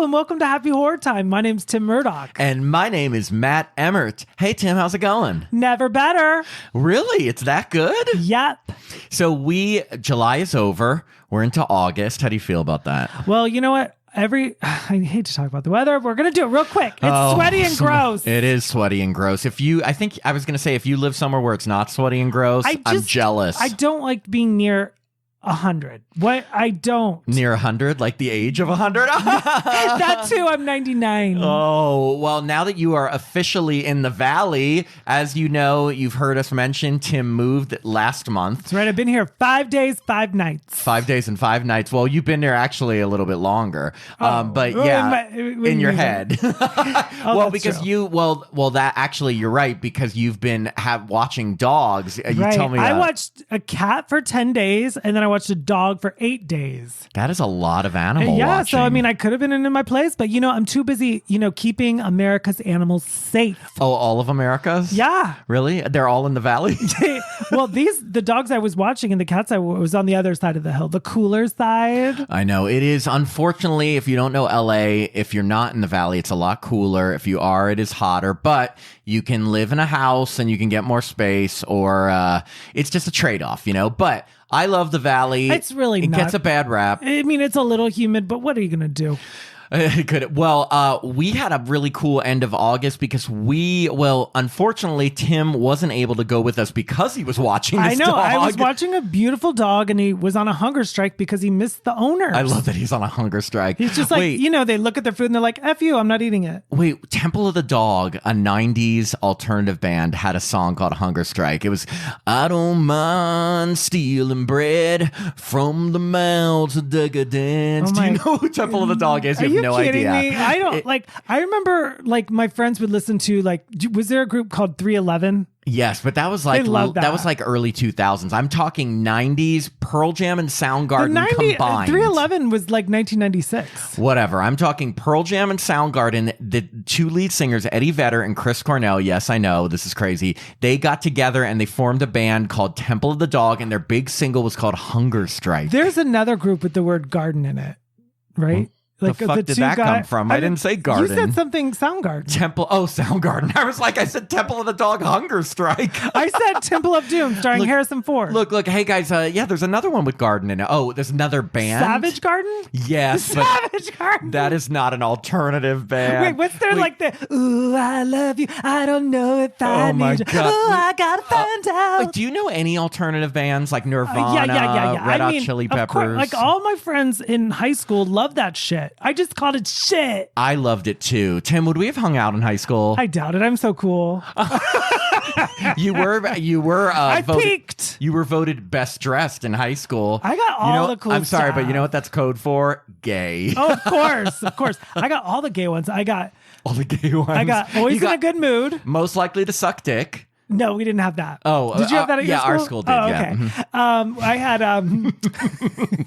and welcome to Happy Horror Time. My name's Tim Murdoch. And my name is Matt Emmert. Hey, Tim, how's it going? Never better. Really? It's that good? Yep. So July is over. We're into August. How do you feel about that? Well, you know what? I hate to talk about the weather. We're going to do it real quick. It's sweaty and gross. It is sweaty and gross. If you live somewhere where it's not sweaty and gross, I'm jealous. I don't like being near 100. What? I don't. Near 100? Like the age of 100? That too. I'm 99. Oh, well, now that you are officially in the Valley, as you know, you've heard us mention, Tim moved last month. That's right. I've been here 5 days, 5 nights. 5 days and 5 nights. Well, you've been there actually a little bit longer. But yeah, in your head. Well, because true. that actually, you're right, because you've been watching dogs. You right. tell me I watched a cat for 10 days and then I watched a dog for 8 days. That is a lot of animal watching. So I mean, I could have been in my place, but I'm too busy, keeping America's animals safe. Oh, all of America's? Yeah. Really? They're all in the Valley? Well, the dogs I was watching and the cats I was on the other side of the hill, the cooler side. I know. It is, unfortunately, if you don't know LA, if you're not in the Valley, it's a lot cooler. If you are, it is hotter, but you can live in a house and you can get more space, or it's just a trade-off, but I love the Valley. It's really It gets a bad rap. I mean, it's a little humid, but what are you going to do? Well, we had a really cool end of August because unfortunately, Tim wasn't able to go with us because he was watching this dog. I was watching a beautiful dog and he was on a hunger strike because he missed the owners. I love that he's on a hunger strike. He's just like, they look at their food and they're like, F you, I'm not eating it. Wait, Temple of the Dog, a 90s alternative band, had a song called Hunger Strike. It was, I don't mind stealing bread from the mouths of decadence. Do you know who Temple of the Dog is? You have no idea. Me? I don't I remember my friends would listen to was there a group called 311? Yes, but that was that was like early 2000s. I'm talking 90s, Pearl Jam and Soundgarden combined. 311 was like 1996. Whatever. I'm talking Pearl Jam and Soundgarden. The two lead singers, Eddie Vedder and Chris Cornell. Yes, I know, this is crazy. They got together and they formed a band called Temple of the Dog, and their big single was called Hunger Strike. There's another group with the word garden in it, right? The fuck did that come from? I didn't say garden. You said something Soundgarden. Soundgarden. I said Temple of the Dog Hunger Strike. I said Temple of Doom starring Harrison Ford. Look, hey guys, there's another one with garden in it. Oh, there's another band. Savage Garden? Yes. Savage Garden. That is not an alternative band. Wait, what's their ooh, I love you, I don't know if I need you. God. Ooh, I gotta find out. Do you know any alternative bands like Nirvana, yeah. Red Hot Chili Peppers? Of course, all my friends in high school loved that shit. I just called it shit. I loved it too. Tim, would we have hung out in high school? I doubt it. I'm so cool. You were. I peaked. You were voted best dressed in high school. I got all the cool I'm sorry, stuff. but you know what that's code for? Gay. Oh, of course. I got all the gay ones. All the gay ones. I got always in a good mood. Most likely to suck dick. No, we didn't have that. Oh, did you have that at your school? Yeah, our school did. Oh, yeah. Okay. Mm-hmm. I had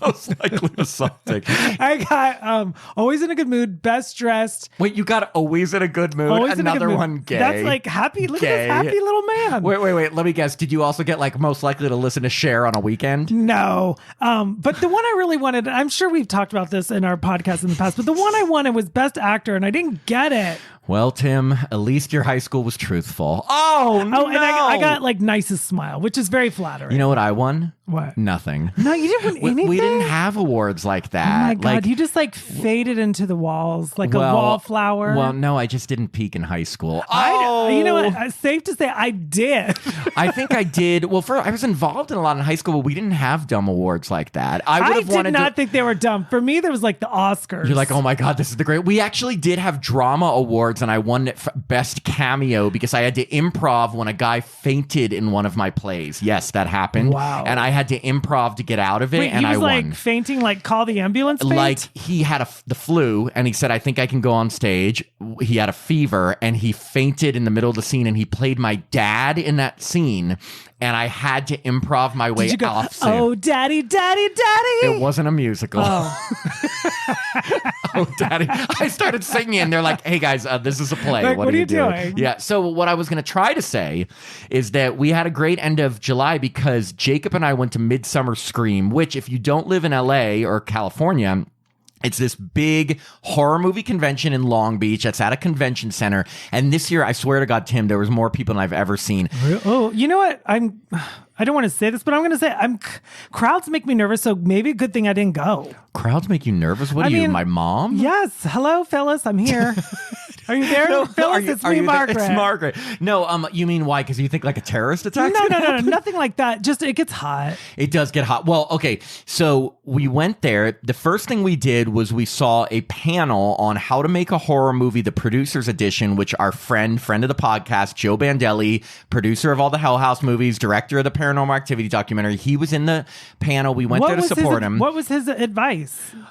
most likely to suck dick. I got always in a good mood, best dressed. Wait, you got always in a good mood. Always Another in a good mood. One gay. That's like happy. Look at this happy little man. Wait. Let me guess. Did you also get most likely to listen to Cher on a weekend? No. But the one I really wanted, I'm sure we've talked about this in our podcast in the past, but the one I wanted was best actor, and I didn't get it. Well, Tim, at least your high school was truthful. Oh, no. And I got nicest smile, which is very flattering. You know what I won? What? Nothing. No, you didn't win anything? We didn't have awards like that. Oh my God, you just faded into the walls like a wallflower. Well, no, I just didn't peak in high school. You know what? Safe to say I did. I think I did. Well, I was involved in a lot in high school, but we didn't have dumb awards like that. I did not think they were dumb. For me, there was the Oscars. You're like, oh my God, this is the great. We actually did have drama awards, and I won it for best cameo because I had to improv when a guy fainted in one of my plays. Yes, that happened. Wow. And I had to improv to get out of it. Wait, and I won. He was fainting, call the ambulance faint? Like he had the flu and he said, I think I can go on stage. He had a fever and he fainted in the middle of the scene, and he played my dad in that scene. And I had to improv my way off scene. Oh, daddy, daddy, daddy. It wasn't a musical. Oh. Oh, daddy. I started singing. They're like, hey, guys, this is a play. What are you doing? Yeah. So what I was going to try to say is that we had a great end of July because Jacob and I went to Midsummer Scream, which if you don't live in LA or California, It's this big horror movie convention in Long Beach. That's at a convention center. And this year, I swear to God, Tim, there was more people than I've ever seen. Oh, you know what? I don't want to say this, but I'm going to say crowds make me nervous. So maybe a good thing I didn't go. Crowds make you nervous? What are you, my mom? Yes. Hello, Phyllis. I'm here. Are you there? No, Phyllis, it's me, Margaret. It's Margaret. No, you mean why? Because you think like a terrorist attack? No, nothing like that. Just it gets hot. It does get hot. Well, okay. So we went there. The first thing we did was we saw a panel on how to make a horror movie, the producer's edition, which our friend of the podcast, Joe Bandelli, producer of all the Hell House movies, director of the Paranormal Activity documentary, he was in the panel. We went there to support him. What was his advice?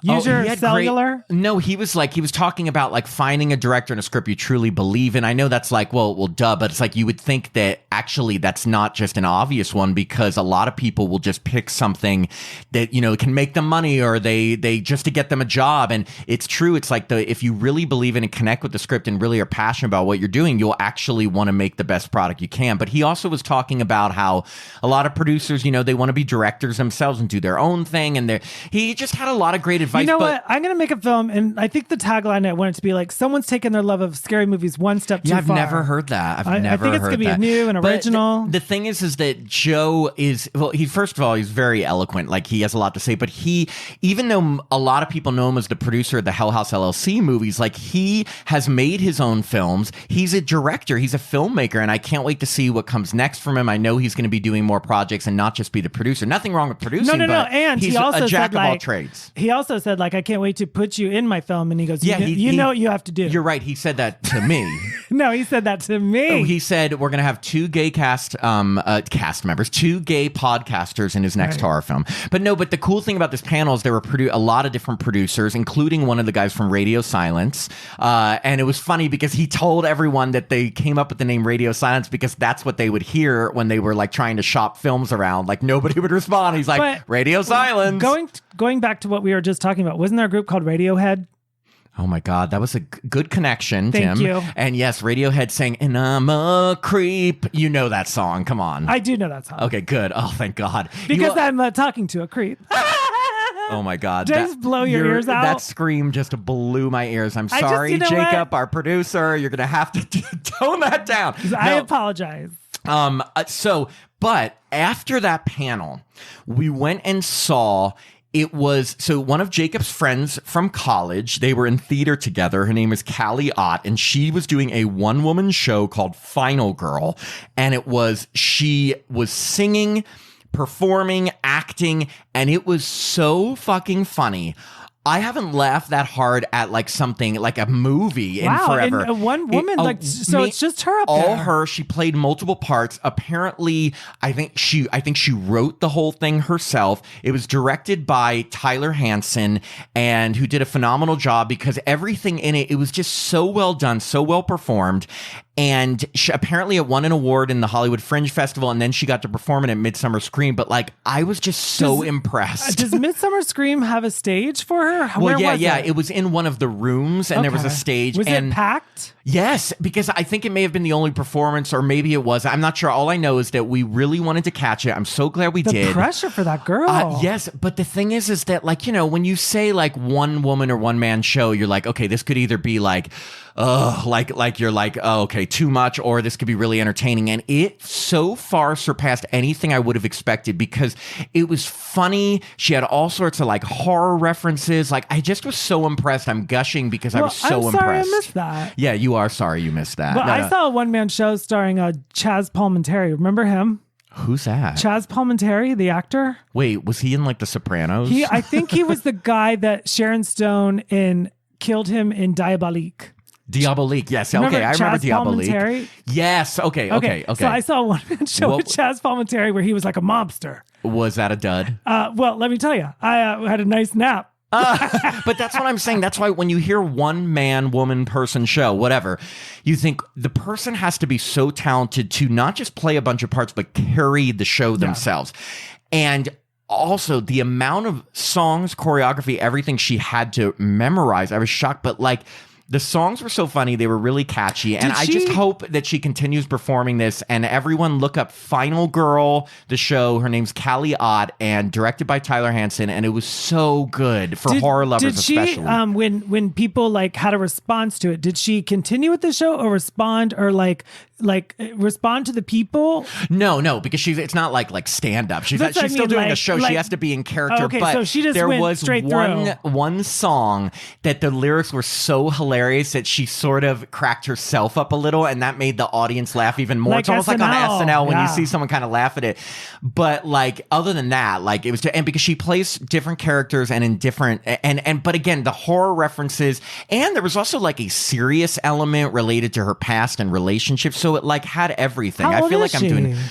Use your cellular? No, he was talking about like finding a director and a script you truly believe in. I know that's like, well, duh, but it's like you would think that actually that's not just an obvious one, because a lot of people will just pick something that, you know, can make them money, or they just to get them a job. And it's true. It's like if you really believe in and connect with the script and really are passionate about what you're doing, you'll actually want to make the best product you can. But he also was talking about how a lot of producers, you know, they want to be directors themselves and do their own thing. And he just had a lot of great advice. You know what? I'm going to make a film, and I think the tagline I want it to be like, someone's taken their love of scary movies one step too far. I've never heard that. I think it's going to be new and original. The thing is that Joe is, well, first of all, he's very eloquent. Like, he has a lot to say, but even though a lot of people know him as the producer of the Hell House LLC movies, like, he has made his own films. He's a director. He's a filmmaker, and I can't wait to see what comes next from him. I know he's going to be doing more projects and not just be the producer. Nothing wrong with producing, no. And he's he also a jack said, of all like, trades. He also said, like, I can't wait to put you in my film. And he goes, you know what you have to do. You're right. He said that to me. No, he said that to me. Oh, he said we're going to have two gay cast members, two gay podcasters in his next horror film. But the cool thing about this panel is there were a lot of different producers, including one of the guys from Radio Silence. And it was funny because he told everyone that they came up with the name Radio Silence because that's what they would hear when they were like trying to shop films around. Like, nobody would respond. He's like, Radio Silence. Going back to what we were just talking about, wasn't there a group called Radiohead? Oh my God, that was a good connection, Tim. Thank you. And yes, Radiohead sang, and I'm a creep. You know that song. Come on. I do know that song. Okay, good. Oh, thank God. Because I'm talking to a creep. Oh my God. Did I just blow your ears out? That scream just blew my ears. I'm sorry, Jacob, our producer. You're going to have to tone that down. I apologize. But after that panel, we went and saw... It was, so one of Jacob's friends from college, they were in theater together. Her name is Callie Ott, and she was doing a one-woman show called Final Girl. And she was singing, performing, acting, and it was so fucking funny. I haven't laughed that hard at like something like a movie in forever. And one woman, it's just her up there. All her. She played multiple parts. Apparently, I think she wrote the whole thing herself. It was directed by Tyler Hansen, and who did a phenomenal job because everything in it was just so well done, so well performed. And apparently it won an award in the Hollywood Fringe Festival, and then she got to perform it at Midsummer Scream. But like, I was just so impressed. Does Midsummer Scream have a stage for her? Well, it was in one of the rooms, and there was a stage. Was it packed? Yes, because I think it may have been the only performance, or maybe it was. I'm not sure. All I know is that we really wanted to catch it. I'm so glad we did. The pressure for that girl. Yes, but the thing is that, like, you know, when you say like one woman or one man show, you're like, okay, this could either be like, you're like, oh, okay, too much, or this could be really entertaining. And it so far surpassed anything I would have expected because it was funny. She had all sorts of like horror references. Like, I just was so impressed. I'm gushing because I was so impressed. I'm sorry I missed that. Yeah, you are sorry you missed that. Well, I saw a one-man show starring Chaz Palminteri. Remember him? Who's that? Chaz Palminteri, the actor. Wait, was he in like The Sopranos? I think he was the guy that Sharon Stone killed him in Diabolique. Diabolique, yes. Okay, I remember Diabolique. Palminteri? Yes, okay. So I saw a one-man show with Chaz Palminteri where he was like a mobster. Was that a dud? Well, let me tell you, I had a nice nap. But that's what I'm saying. That's why when you hear one man, woman, person show, whatever, you think the person has to be so talented to not just play a bunch of parts, but carry the show themselves. And also the amount of songs, choreography, everything she had to memorize, I was shocked. But like, The songs were so funny. They were really catchy. And I just hope that she continues performing this. And everyone look up Final Girl, the show. Her name's Callie Ott and directed by Tyler Hansen. And it was so good for horror lovers especially. When people like had a response to it, did she continue with the show or respond or like respond to the people? No, because it's not like stand up. She's still doing a show. She has to be in character. Okay, but so she just went straight through. One song that the lyrics were so hilarious that she sort of cracked herself up a little, and that made the audience laugh even more. Like it's almost SNL. like on SNL when you see someone kind of laugh at it. But like other than that, like it was, and because she plays different characters and in different but again, the horror references, and there was also like a serious element related to her past and relationships. So it like had everything. How I feel old like is I'm doing. she?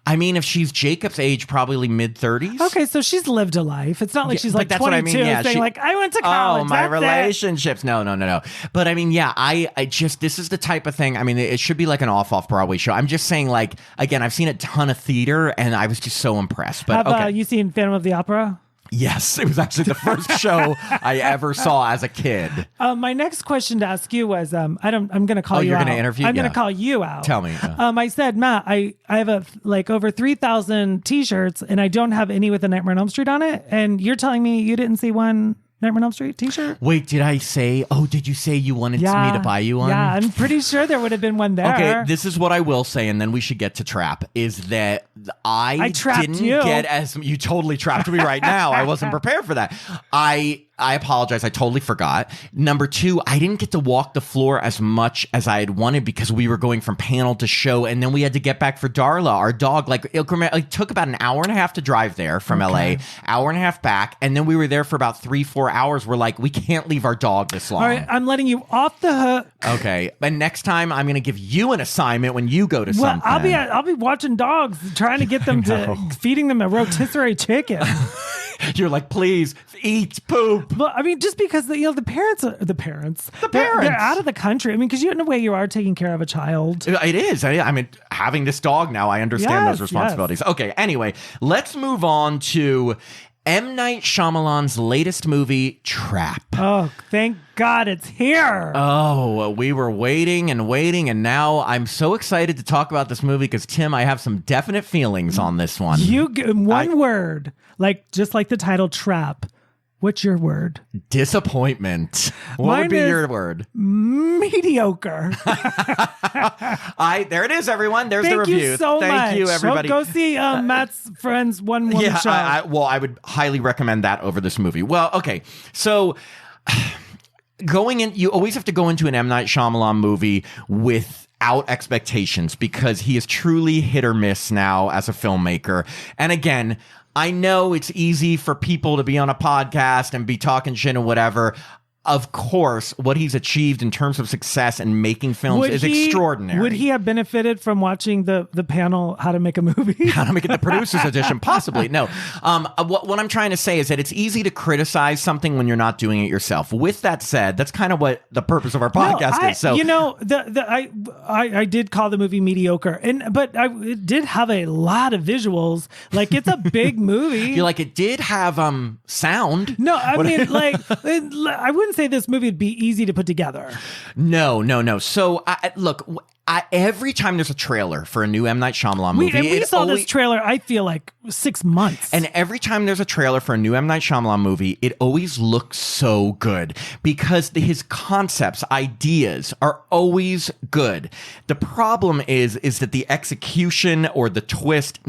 I mean, if she's Jacob's age, probably mid-30s. Okay, so she's lived a life. It's not like she's like 22 what I mean. Yeah, saying like, I went to college. Oh, my that's relationships. No. But I mean, yeah, I just, this is the type of thing, I mean, it should be like an off-Broadway show. I'm just saying, like, again, I've seen a ton of theater and I was just so impressed. But Have you seen Phantom of the Opera? Yes, it was actually the first show I ever saw as a kid. My next question to ask you was, I'm going to call you you're out. going to interview? I'm going to call you out. Tell me. I said, Matt, I have over 3,000 t-shirts and I don't have any with a Nightmare on Elm Street on it. And you're telling me you didn't see one Nightmare on Elm Street t-shirt? Wait, did you say you wanted me to buy you one? Yeah, I'm pretty sure there would have been one there. Okay, this is what I will say, and then we should get to Trap, is that I didn't get as... You totally trapped me right now. I wasn't prepared for that. I apologize. I totally forgot. Number two, I didn't get to walk the floor as much as I had wanted because we were going from panel to show, and then we had to get back for Darla, our dog. Like, it took about an hour and a half to drive there from LA, hour and a half back, and then we were there for about 3-4 hours. We're like, we can't leave our dog this long. All right, I'm letting you off the hook. Okay, but next time I'm going to give you an assignment when you go to something. I'll be watching dogs, trying to get them feeding them a rotisserie chicken. You're like, please eat poop. Well, I mean, just because the parents, they're out of the country. I mean, because in a way you are taking care of a child. It is. I mean, having this dog now, I understand those responsibilities. Yes. Okay. Anyway, let's move on to M. Night Shyamalan's latest movie, Trap. Oh, thank God it's here. Oh, we were waiting, and now I'm so excited to talk about this movie because, Tim, I have some definite feelings on this one. One word, just like the title, Trap. What's your word? Disappointment. What would be your word? Mediocre. There it is, everyone. There's the review. Thank you so much. Thank you, everybody. Go see Matt's Friends One Woman Show. I would highly recommend that over this movie. Well, okay. So going in, you always have to go into an M. Night Shyamalan movie without expectations because he is truly hit or miss now as a filmmaker. And again, I know it's easy for people to be on a podcast and be talking shit and whatever. Of course, what he's achieved in terms of success and making films is extraordinary. Would he have benefited from watching the panel, How to Make a Movie? How to Make It, the producer's edition? Possibly. No. What I'm trying to say is that it's easy to criticize something when you're not doing it yourself. With that said, that's kind of what the purpose of our podcast is. So I did call the movie mediocre, but it did have a lot of visuals. Like, it's a big movie. You're like, it did have sound. No, I mean, I wouldn't say this movie would be easy to put together. No. So, look, every time there's a trailer for a new M. Night Shyamalan movie... We saw this trailer, I feel like, 6 months. And every time there's a trailer for a new M. Night Shyamalan movie, it always looks so good because his concepts, ideas are always good. The problem is that the execution or the twist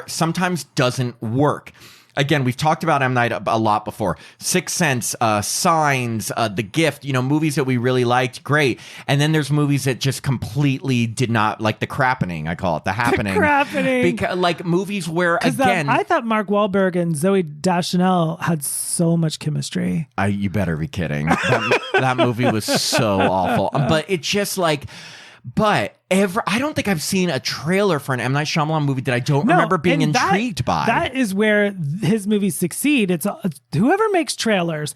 sometimes doesn't work. Again, we've talked about M. Night a lot before. Sixth Sense, Signs, The Gift, movies that we really liked, great. And then there's movies that just completely did not, like The Crappening, I call it, The Happening. The Crappening. Because, movies where, again... I thought Mark Wahlberg and Zooey Deschanel had so much chemistry. You better be kidding. That movie was so awful. But it's just like... I don't think I've seen a trailer for an M. Night Shyamalan movie that I don't remember being intrigued by. That is where his movies succeed. It's whoever makes trailers.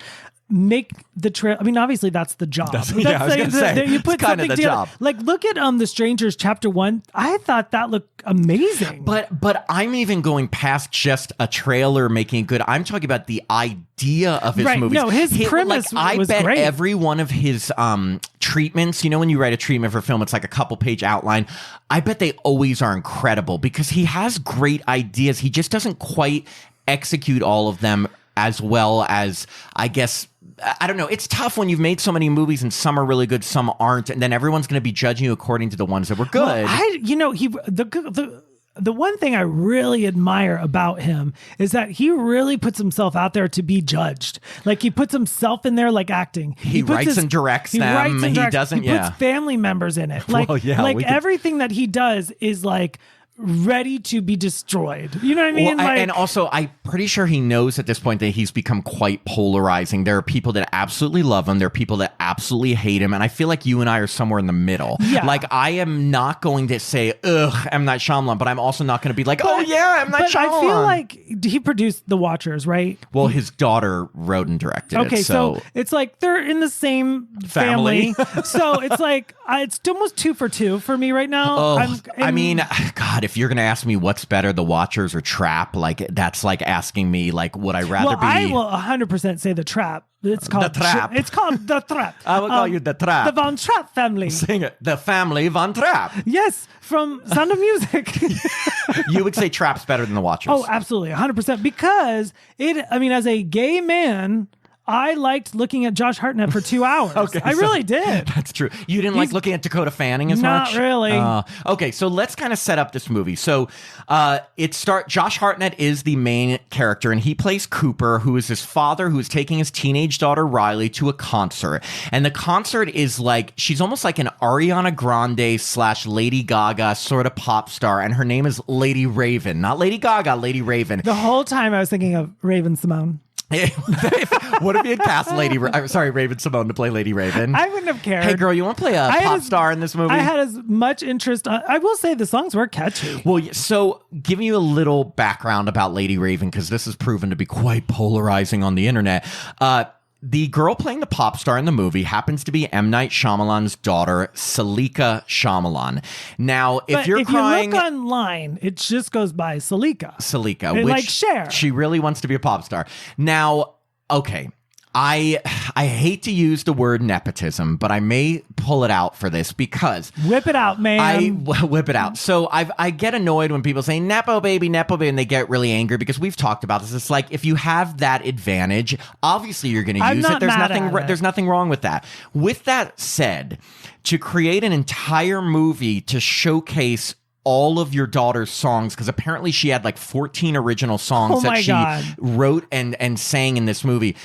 make the trail. I mean, obviously that's the job. I was gonna say, you put it's kind of the job. Like, look at The Strangers Chapter 1. I thought that looked amazing. But I'm even going past just a trailer making it good. I'm talking about the idea of his movies. No, his premise was I bet great. every one of his treatments, you know, when you write a treatment for film, it's like a couple page outline. I bet they always are incredible because he has great ideas. He just doesn't quite execute all of them as well as, I guess, I don't know. It's tough when you've made so many movies and some are really good, some aren't, and then everyone's going to be judging you according to the ones that were good. Well, the one thing I really admire about him is that he really puts himself out there to be judged. Like, he puts himself in there, like acting. He writes and directs them. He doesn't. He puts family members in it. Like, everything that he does is like ready to be destroyed. You know what I mean? Well, and also, I'm pretty sure he knows at this point that he's become quite polarizing. There are people that absolutely love him. There are people that absolutely hate him. And I feel like you and I are somewhere in the middle. Yeah. Like, I am not going to say, ugh, M. Night Shyamalan, but I'm also not going to be like, oh yeah, M. Night Shyamalan. I feel like he produced The Watchers, right? Well, his daughter wrote and directed it. Okay, so it's like they're in the same family. So it's like, it's almost 2 for 2 for me right now. I mean, God, if you're going to ask me what's better, The Watchers or Trap, like that's like asking me, like, would I rather be... I will 100% say The Trap. It's called The Trap. It's called The Trap. I will call you The Trap. The Von Trapp family. Sing it. The family Von Trapp. Yes, from Sound of Music. You would say Trap's better than The Watchers. Oh, absolutely. 100%. Because as a gay man, I liked looking at Josh Hartnett for 2 hours. I really did. That's true. You didn't like looking at Dakota Fanning as much? Not really. Okay, so let's kind of set up this movie. So Josh Hartnett is the main character, and he plays Cooper, who is his father who is taking his teenage daughter Riley to a concert. And the concert is like, she's almost like an Ariana Grande / Lady Gaga sort of pop star, and her name is Lady Raven. Not Lady Gaga, Lady Raven. The whole time I was thinking of Raven Simone. What if he had cast Raven Simone to play Lady Raven? I wouldn't have cared. Hey, girl, you want to play a pop star in this movie? I had as much interest. I will say the songs were catchy. Well, so giving you a little background about Lady Raven, because this has proven to be quite polarizing on the internet. The girl playing the pop star in the movie happens to be M. Night Shyamalan's daughter, Salika Shyamalan. Now, if you look online, it just goes by Salika, which, like Cher. She really wants to be a pop star. Now, okay, I hate to use the word nepotism, but I may pull it out for this because... Whip it out, man. Whip it out. So I get annoyed when people say, Nepo baby, and they get really angry because we've talked about this. It's like, if you have that advantage, obviously you're going to use it. There's nothing wrong with that. With that said, to create an entire movie to showcase all of your daughter's songs, because apparently she had like 14 original songs that she wrote and sang in this movie.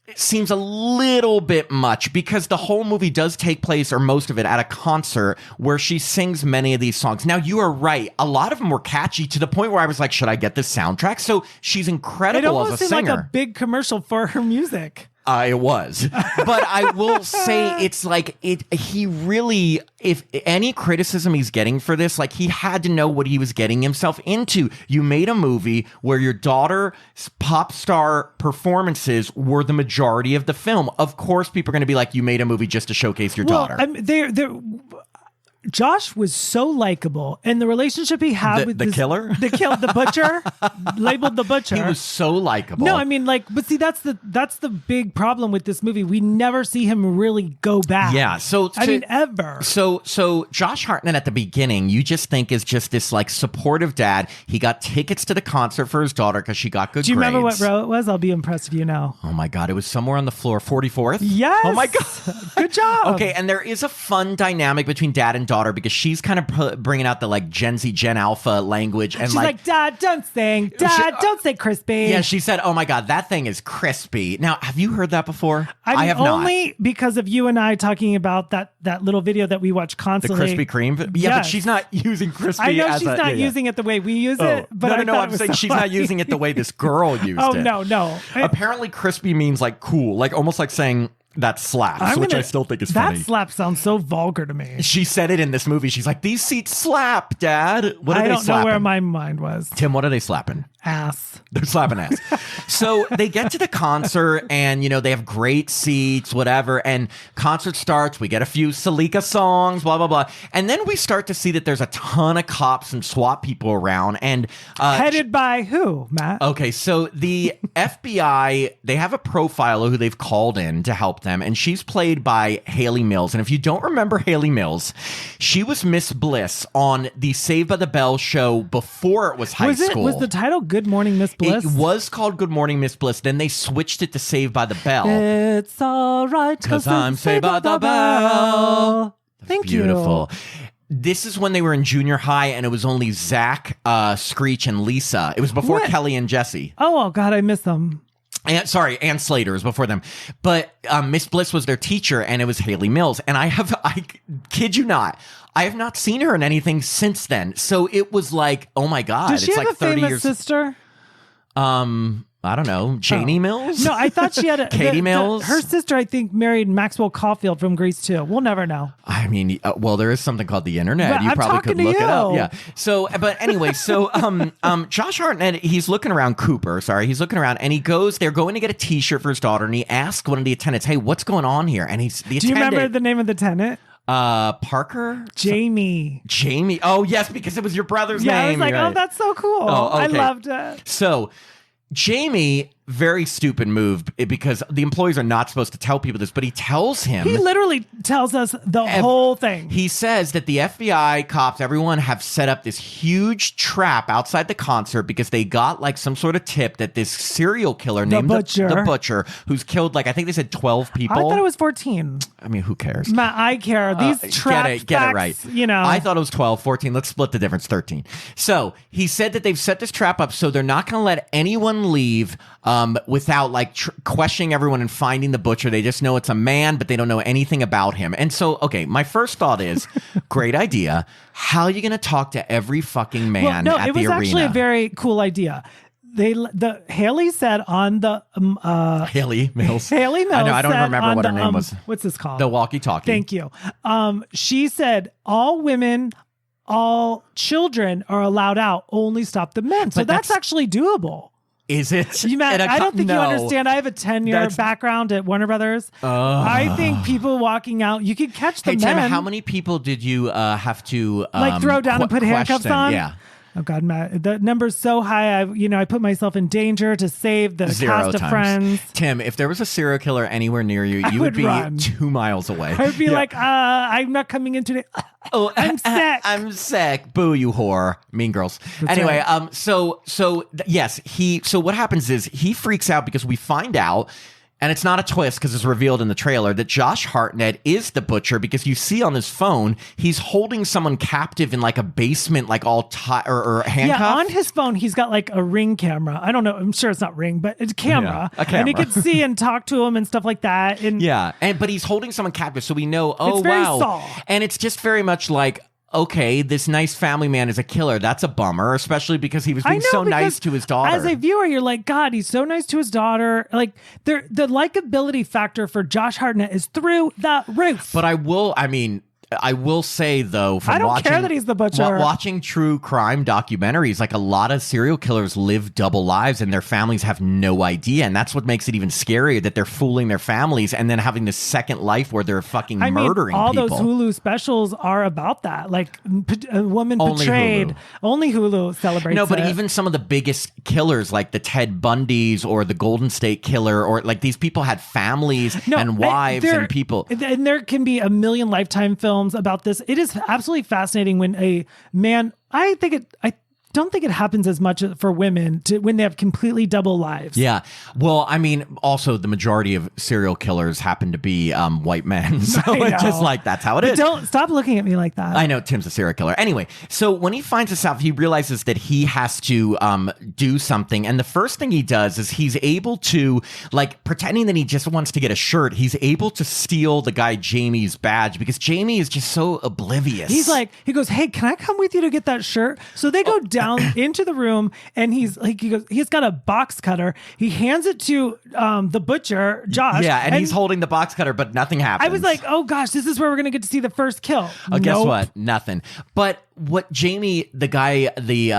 It seems a little bit much because the whole movie does take place, or most of it, at a concert where she sings many of these songs. Now, you are right. A lot of them were catchy to the point where I was like, should I get this soundtrack? So she's incredible as a singer. It almost seemed like a big commercial for her music. It was. But I will say it's like he really, if any criticism he's getting for this, like, he had to know what he was getting himself into. You made a movie where your daughter's pop star performances were the majority of the film. Of course, people are going to be like, you made a movie just to showcase your daughter. Josh was so likable, and the relationship he had with the killer, the butcher, labeled the butcher. He was so likable. No, I mean, like, but see, that's the big problem with this movie. We never see him really go back. Yeah, ever. So Josh Hartnett at the beginning, you just think is just this like supportive dad. He got tickets to the concert for his daughter because she got good grades. Do you remember what row it was? I'll be impressed if you know. Oh my God, it was somewhere on the floor, 44th. Yes. Oh my God, good job. Okay, and there is a fun dynamic between dad and daughter because she's kind of bringing out the like Gen Z, Gen Alpha language, and she's like, Dad, don't sing. Dad, don't say crispy. Yeah, she said, "Oh my God, that thing is crispy." Now, have you heard that before? I have only not. Because of you and I talking about that little video that we watch constantly. The Krispy Kreme. Yeah, yes. But she's not using crispy. I know she's not using it the way we use it. But no. I'm saying she's not using it the way this girl used it. Oh no. Apparently, crispy means like cool, like almost like saying that slaps, which I still think is funny. That slap sounds so vulgar to me. She said it in this movie. She's like, these seats slap, Dad. What are they slapping? I don't know where my mind was. Tim, what are they slapping? Ass. They're slapping ass. So they get to the concert and, they have great seats, whatever. And concert starts. We get a few Salika songs, blah, blah, blah. And then we start to see that there's a ton of cops and SWAT people around. And headed by who, Matt? Okay, so the FBI, they have a profiler who they've called in to help them. And she's played by Haley Mills. And if you don't remember Haley Mills, she was Miss Bliss on the Saved by the Bell show before it was high school. Was the title Good Morning Miss Bliss? It was called Good Morning Miss Bliss. Then they switched it to Saved by the Bell. It's all right because I'm Saved by the Bell. Thank you. Beautiful. This is when they were in junior high, and it was only Zach, Screech, and Lisa. It was before Kelly and Jesse. Oh, God, I miss them. Ann Slater was before them. But Miss Bliss was their teacher, and it was Haley Mills. And I kid you not, I have not seen her in anything since then. So it was like, oh my God. Does she it's have like a 30 famous years. Sister? I don't know. Janie Mills? No, I thought she had Katie Mills? Her sister, I think, married Maxwell Caulfield from Grease too. We'll never know. I mean, well, there is something called the internet. But You I'm probably could look it up. you. Yeah. So, but anyway, Josh Hartnett, he's looking around he's looking around and they're going to get a t-shirt for his daughter and he asks one of the attendants, hey, what's going on here? And he's the attendant. Do you remember the name of the tenant? Parker? Jamie. Oh, yes, because it was your brother's name. Yeah, I was like, right. oh, that's so cool. Oh, okay. I loved it. So, Jamie, very stupid move because the employees are not supposed to tell people this, but he tells him. He literally tells us the whole thing. He says that the FBI cops, everyone have set up this huge trap outside the concert because they got like some sort of tip that this serial killer named the Butcher, who's killed I think they said 12 people. I thought it was 14. I mean, who cares? Matt, I care. These traps, get it right. I thought it was 12, 14. Let's split the difference, 13. So he said that they've set this trap up so they're not going to let anyone leave without questioning everyone and finding the Butcher. They just know it's a man, but they don't know anything about him. And so, okay, my first thought is, great idea. How are you going to talk to every fucking man at the arena? It was actually a very cool idea. Haley said on the Haley Mills. Haley Mills. I know. I don't remember what her name was. What's this called? The walkie-talkie. Thank you. She said all women, all children are allowed out. Only stop the men. So that's actually doable. Is it? I don't think you understand. I have a 10-year background at Warner Brothers. I think people walking out, you could catch the men. Tim, how many people did you have to throw down and put handcuffs on? Yeah. Oh God, Matt, the number's so high. I put myself in danger to save the cast of Friends. Tim, if there was a serial killer anywhere near you, you would be run 2 miles away. I would be like, I'm not coming in today. Oh, I'm sick. I'm sick. Boo, you whore. Mean Girls. That's anyway, right. Yes, so what happens is he freaks out because we find out, and it's not a twist because it's revealed in the trailer, that Josh Hartnett is the Butcher because you see on his phone, he's holding someone captive in a basement, all or handcuffed. Yeah, on his phone, he's got a Ring camera. I don't know. I'm sure it's not Ring, but it's a camera. Yeah, a camera. And he could see and talk to him and stuff like that. And yeah, but he's holding someone captive, so we know, it's very wow. Saw. And it's just very much okay, this nice family man is a killer. That's a bummer, especially because he was being so nice to his daughter. As a viewer, you're like, God, he's so nice to his daughter. The likability factor for Josh Hartnett is through the roof. But I will say, though, I don't care that he's the Butcher. Watching true crime documentaries, a lot of serial killers live double lives and their families have no idea. And that's what makes it even scarier, that they're fooling their families and then having this second life where they're fucking murdering all people. Those Hulu specials are about that. A woman betrayed. Only Hulu celebrates No, but it. even some of the biggest killers, like the Ted Bundys or the Golden State Killer, or these people had families and wives and people. And there can be a million Lifetime films about this. It is absolutely fascinating when a man, I don't think it happens as much for women when they have completely double lives. Yeah. Well, also the majority of serial killers happen to be white men. So it's just that's how it is. Don't stop looking at me like that. I know Tim's a serial killer. Anyway, so when he finds this out, he realizes that he has to do something. And the first thing he does is he's able to, pretending that he just wants to get a shirt, he's able to steal the guy Jamie's badge because Jamie is just so oblivious. He goes, hey, can I come with you to get that shirt? So they go down into the room, and he goes, he's got a box cutter. He hands it to the butcher, Josh. Yeah, and he's holding the box cutter, but nothing happens. I was like, oh gosh, this is where we're going to get to see the first kill. Guess what? Nothing. But what Jamie, the guy, the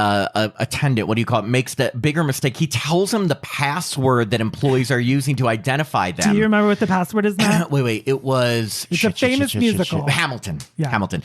attendant, what do you call it, makes the bigger mistake. He tells him the password that employees are using to identify them. Do you remember what the password is now? Wait. It's a famous musical. Hamilton. Yeah. Hamilton.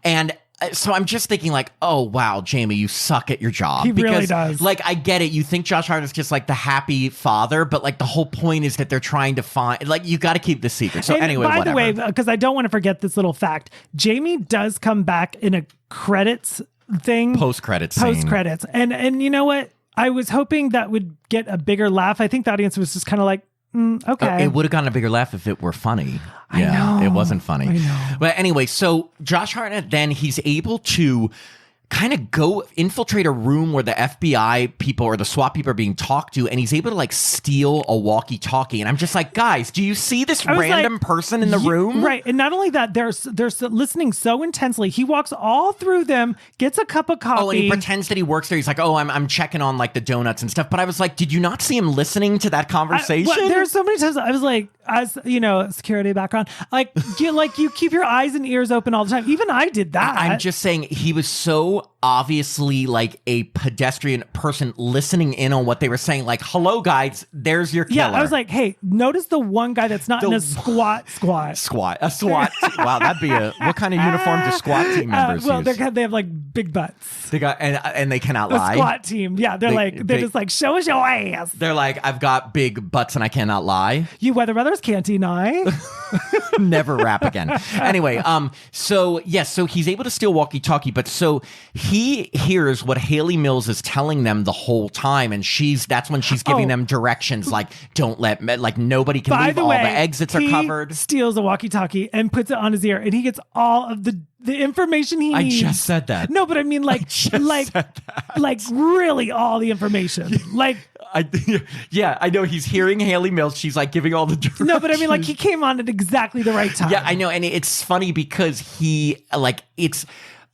And so I'm just thinking like, oh, wow, Jamie, you suck at your job. He really does. Like, I get it. You think Josh Hartnett's just like the happy father, but like the whole point is that they're trying to find, like, you got to keep this secret. So anyway, by whatever. the way, because I don't want to forget this little fact, Jamie does come back in a credits thing. Post-credits. And you know what? I was hoping that would get a bigger laugh. I think the audience was just kind of like, okay. It would have gotten a bigger laugh if it were funny. I know. It wasn't funny. I know. But anyway, so Josh Hartnett, then he's able to kind of go infiltrate a room where the FBI people or the SWAT people are being talked to, and he's able to like steal a walkie-talkie. And I'm just like, guys, do you see this random person in the room? Right. And not only that, they're listening so intensely. He walks all through them, gets a cup of coffee. Oh, and he pretends that he works there. He's like, oh, I'm checking on like the donuts and stuff. But I was like, did you not see him listening to that conversation? There's so many times I was like, as you know, security background, like you keep your eyes and ears open all the time. Even I did that. I'm just saying he was so obviously like a pedestrian person listening in on what they were saying. Like, hello, guys, there's your killer. Yeah, I was like, hey, notice the one guy that's not in a squat. A SWAT team. Wow, that'd be what kind of uniform do SWAT team members use? They have like big butts. They got and they cannot the lie. SWAT team, yeah, they're just like, show us your ass. They're like, I've got big butts and I cannot lie. You weather brothers can't deny. Never rap again. Anyway, so he's able to steal walkie-talkie, but so he hears what Haley Mills is telling them the whole time, and that's when she's giving them directions like, don't let, like, nobody can leave, all the exits are covered. He steals a walkie-talkie and puts it on his ear, and he gets all of the information he needs. I just said that. No, but I mean like really all the information. Like I know he's hearing Haley Mills. She's like giving all the directions. No, but I mean like he came on at exactly the right time. Yeah, I know. And it's funny because it's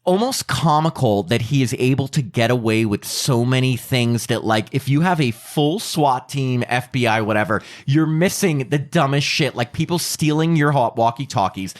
almost comical that he is able to get away with so many things that, like, if you have a full SWAT team, FBI, whatever, you're missing the dumbest shit, like people stealing your walkie-talkies,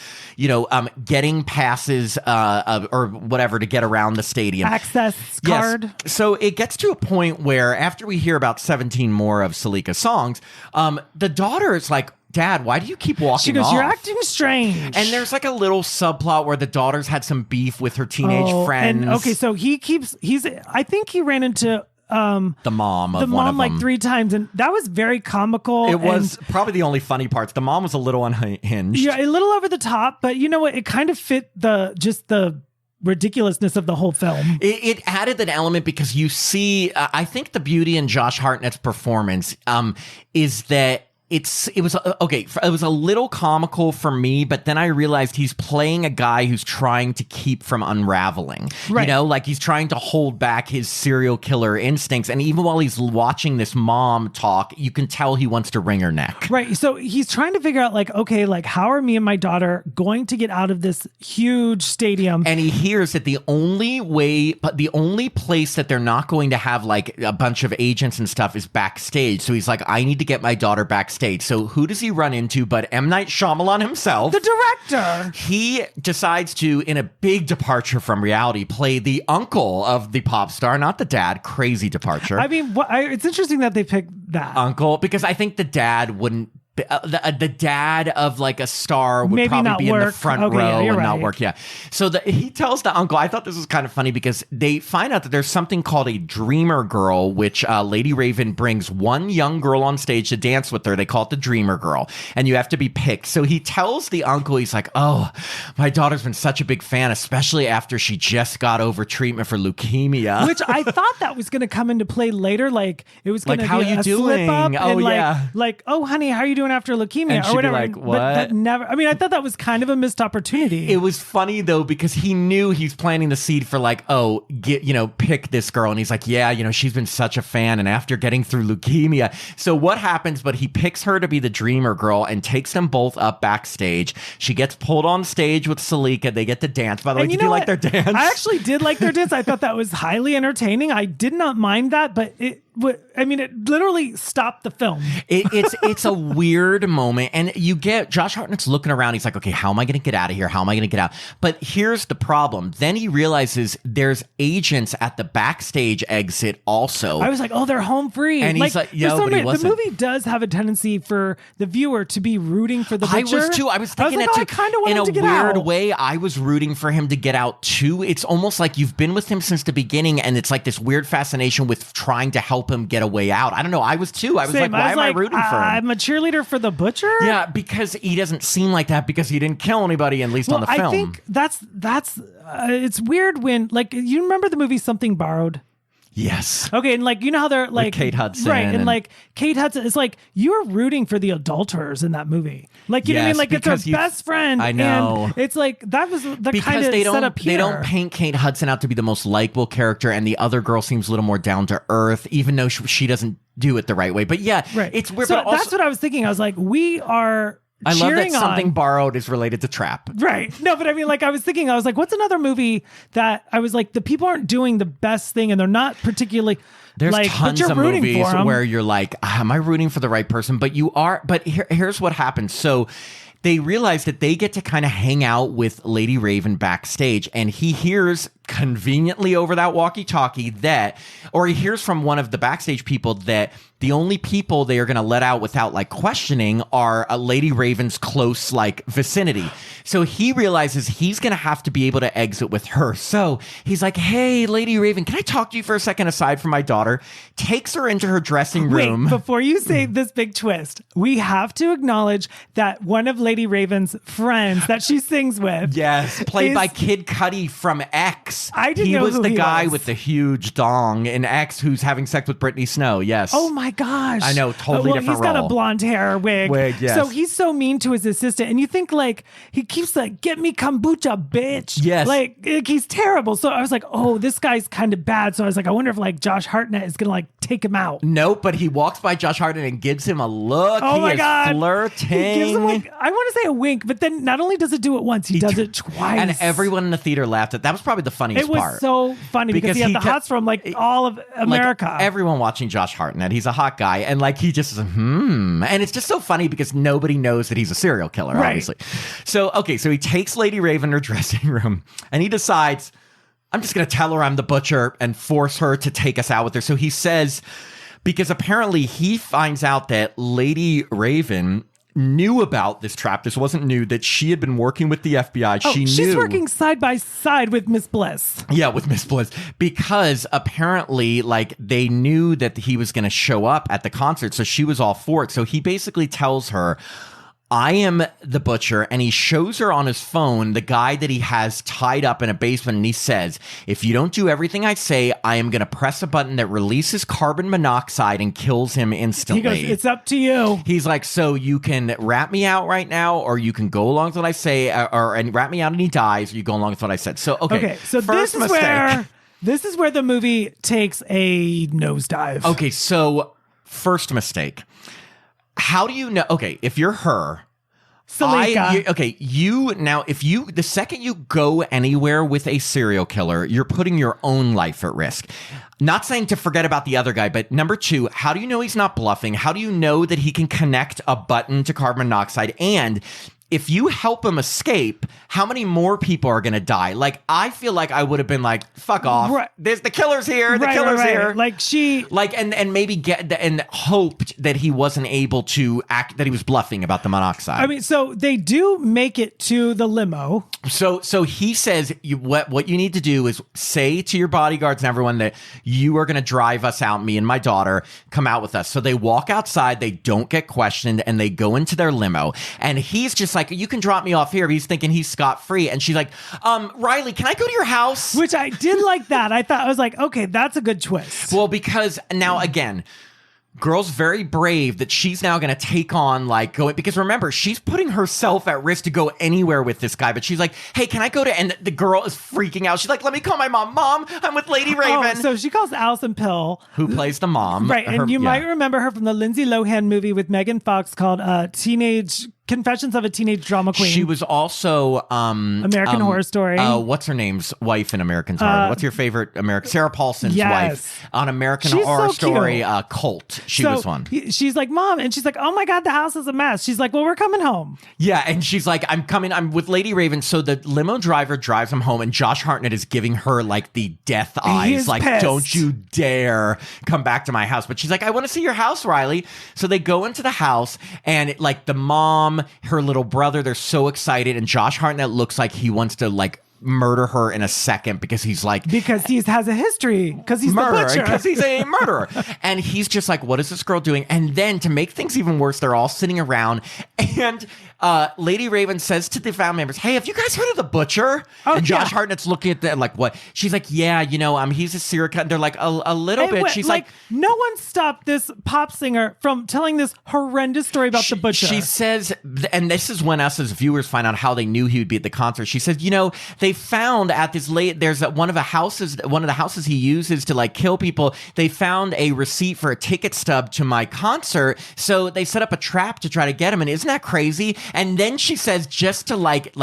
getting passes or whatever to get around the stadium. Access card. Yes. So it gets to a point where after we hear about 17 more of Salika's songs, the daughter is like, Dad, why do you keep walking She goes, off? You're acting strange. And there's like a little subplot where the daughter's had some beef with her teenage friends. And, okay, so I think he ran into the mom like 3 times, and that was very comical. It was probably the only funny parts. The mom was a little unhinged. Yeah, a little over the top, but you know what? It kind of fit the ridiculousness of the whole film. It added that element because you see, I think the beauty in Josh Hartnett's performance is that it was a little comical for me, but then I realized he's playing a guy who's trying to keep from unraveling. Right. Like he's trying to hold back his serial killer instincts. And even while he's watching this mom talk, you can tell he wants to wring her neck. Right. So he's trying to figure out like, okay, like how are me and my daughter going to get out of this huge stadium? And he hears that the only place that they're not going to have like a bunch of agents and stuff is backstage. So he's like, I need to get my daughter backstage. So who does he run into but M. Night Shyamalan himself? The director. He decides to, in a big departure from reality, play the uncle of the pop star, not the dad. Crazy departure. I mean, it's interesting that they picked that. Uncle, because I think the dad wouldn't the dad of like a star would maybe probably be work. in the front row and not work. Yeah. So he tells the uncle, I thought this was kind of funny because they find out that there's something called a dreamer girl, which Lady Raven brings one young girl on stage to dance with her. They call it the dreamer girl, and you have to be picked. So he tells the uncle, he's like, oh, my daughter's been such a big fan, especially after she just got over treatment for leukemia. Which I thought that was going to come into play later. Like it was going to how be you a doing? slip up. Oh, and yeah. Like, oh, honey, how are you doing? doing after leukemia And she'd or be whatever. like, But what? that never. I mean, I thought that was kind of a missed opportunity. It was funny though because he knew he's planting the seed for like, oh, pick this girl, and he's like, yeah, she's been such a fan, and after getting through leukemia, so what happens? But he picks her to be the dreamer girl and takes them both up backstage. She gets pulled on stage with Salika. They get to dance. By the way, did you like their dance? I actually did like their dance. I thought that was highly entertaining. I did not mind that, but it literally stopped the film. It's a weird moment, and you get Josh Hartnett's looking around. He's like, okay, how am I going to get out of here? How am I going to get out? But here's the problem. Then he realizes there's agents at the backstage exit also. I was like, oh, they're home free. And he's like, yo, but he wasn't. The movie does have a tendency for the viewer to be rooting for the butcher. I was too. I was thinking that too. I kind of wanted in to get a out. weird way, I was rooting for him to get out too. It's almost like you've been with him since the beginning, and it's like this weird fascination with trying to help him get a way out. I don't know. I was too. I was like, why am I rooting for him? I'm a cheerleader for the butcher? Yeah, because he doesn't seem like that because he didn't kill anybody, at least on the film. I think that's it's weird when, like, you remember the movie Something Borrowed? Yes. Okay, and like, you know how they're like Kate Hudson. Right, and like Kate Hudson, it's like you're rooting for the adulterers in that movie. Like, you know what I mean? Like, it's her best friend. I know. And it's like, that was the because kind of setup here. They don't paint Kate Hudson out to be the most likable character, and the other girl seems a little more down to earth, even though she doesn't do it the right way. But yeah, right. It's weird. So but also, that's what I was thinking. I was like, we are I love that Something on. Borrowed is related to Trap. Right. No, but I mean, like, I was like, what's another movie that I was like, the people aren't doing the best thing and they're not particularly... There's like, tons of movies where you're like, am I rooting for the right person? But you are. But here's what happens. So they realize that they get to kind of hang out with Lady Raven backstage, and he hears conveniently over that walkie-talkie or he hears from one of the backstage people that the only people they are going to let out without like questioning are Lady Raven's close like vicinity. So he realizes he's going to have to be able to exit with her. So he's like, hey, Lady Raven, can I talk to you for a second aside from my daughter? Takes her into her dressing room. Wait, before you say this big twist, we have to acknowledge that one of Lady Raven's friends that she sings with. Yes, played by Kid Cudi from X. I didn't know who he was. He the was guy with the huge dong in X who's having sex with Brittany Snow. Yes. Oh my gosh. I know, totally different He's got role. a blonde hair wig. Yes. So he's so mean to his assistant, and you think like he keeps like, get me kombucha, bitch. Yes. Like he's terrible. So I was like, oh, this guy's kind of bad. So I was like, I wonder if like Josh Hartnett is gonna like take him out. Nope, but he walks by Josh Hartnett and gives him a look. Oh my God. Flirting. He gives him like, I want to say a wink, but then not only does it do it once, he does it twice. And everyone in the theater laughed at that. Was probably the funniest part. It was so funny because he had the hots from like all of America. Like, everyone watching Josh Hartnett, he's a hot guy, and like he just and it's just so funny because nobody knows that he's a serial killer, right. Obviously. So he takes Lady Raven in her dressing room, and he decides, I'm just going to tell her I'm the butcher and force her to take us out with her. So he says, because apparently he finds out that Lady Raven knew about this trap. This wasn't new, that she had been working with the FBI. She's working side by side with Miss Bliss. Yeah, with Miss Bliss. Because apparently, like, they knew that he was going to show up at the concert, so she was all for it. So he basically tells her, I am the butcher, and he shows her on his phone the guy that he has tied up in a basement, and he says, if you don't do everything I say, I am going to press a button that releases carbon monoxide and kills him instantly. He goes, it's up to you. He's like, so you can rat me out right now, or you can go along with what I say, and rat me out and he dies, or you go along with what I said. So, okay. So this is where the movie takes a nosedive. Okay, so first mistake. How do you know? Okay, if you're her, Salika. The second you go anywhere with a serial killer, you're putting your own life at risk. Not saying to forget about the other guy, but number two, how do you know he's not bluffing? How do you know that he can connect a button to carbon monoxide? And if you help him escape, how many more people are going to die? Like, I feel like I would have been like, fuck off. Right. There's the killer's here. The killer's here. Like and maybe and hoped that he wasn't able to act, that he was bluffing about the monoxide. I mean, so they do make it to the limo. So he says, what you need to do is say to your bodyguards and everyone that you are going to drive us out, me and my daughter, come out with us. So they walk outside, they don't get questioned, and they go into their limo. And he's just like, you can drop me off here. He's thinking he's scot-free. And she's like, Riley, can I go to your house? Which I did like that. I was like, okay, that's a good twist. Well, because now again, Girl's very brave that she's now going to take on like going, because remember, she's putting herself at risk to go anywhere with this guy. But she's like, hey, can I go to, and the girl is freaking out. She's like, let me call my mom. Mom, I'm with Lady Raven. So she calls Alison Pill, who plays the mom. Right. And you might remember her from the Lindsay Lohan movie with Megan Fox called Confessions of a Teenage Drama Queen. She was also American Horror Story. What's her name's wife in American Horror? What's your favorite American? Sarah Paulson's wife on American Horror Story. Cult. She was one. She's like, Mom, and she's like, oh my God, the house is a mess. She's like, well, we're coming home. Yeah, and she's like, I'm coming. I'm with Lady Raven. So the limo driver drives them home, and Josh Hartnett is giving her like the death eyes, like, pissed. Don't you dare come back to my house. But she's like, I want to see your house, Riley. So they go into the house, and like the mom, her little brother, they're so excited, and Josh Hartnett looks like he wants to like murder her in a second because he has a history, because he's murder, the butcher, because he's a murderer. And he's just like, what is this girl doing? And then to make things even worse, they're all sitting around, and Lady Raven says to the family members, hey, have you guys heard of the butcher? And Josh Hartnett's looking at them like, what? She's like, yeah, he's a serial killer. They're like, a little bit. She's like, no one stopped this pop singer from telling this horrendous story about the butcher. She says, and this is when us as viewers find out how they knew he would be at the concert. She says, they found at this there's one of the houses he uses to like kill people. They found a receipt for a ticket stub to my concert. So they set up a trap to try to get him. And isn't that crazy? And then she says, just to like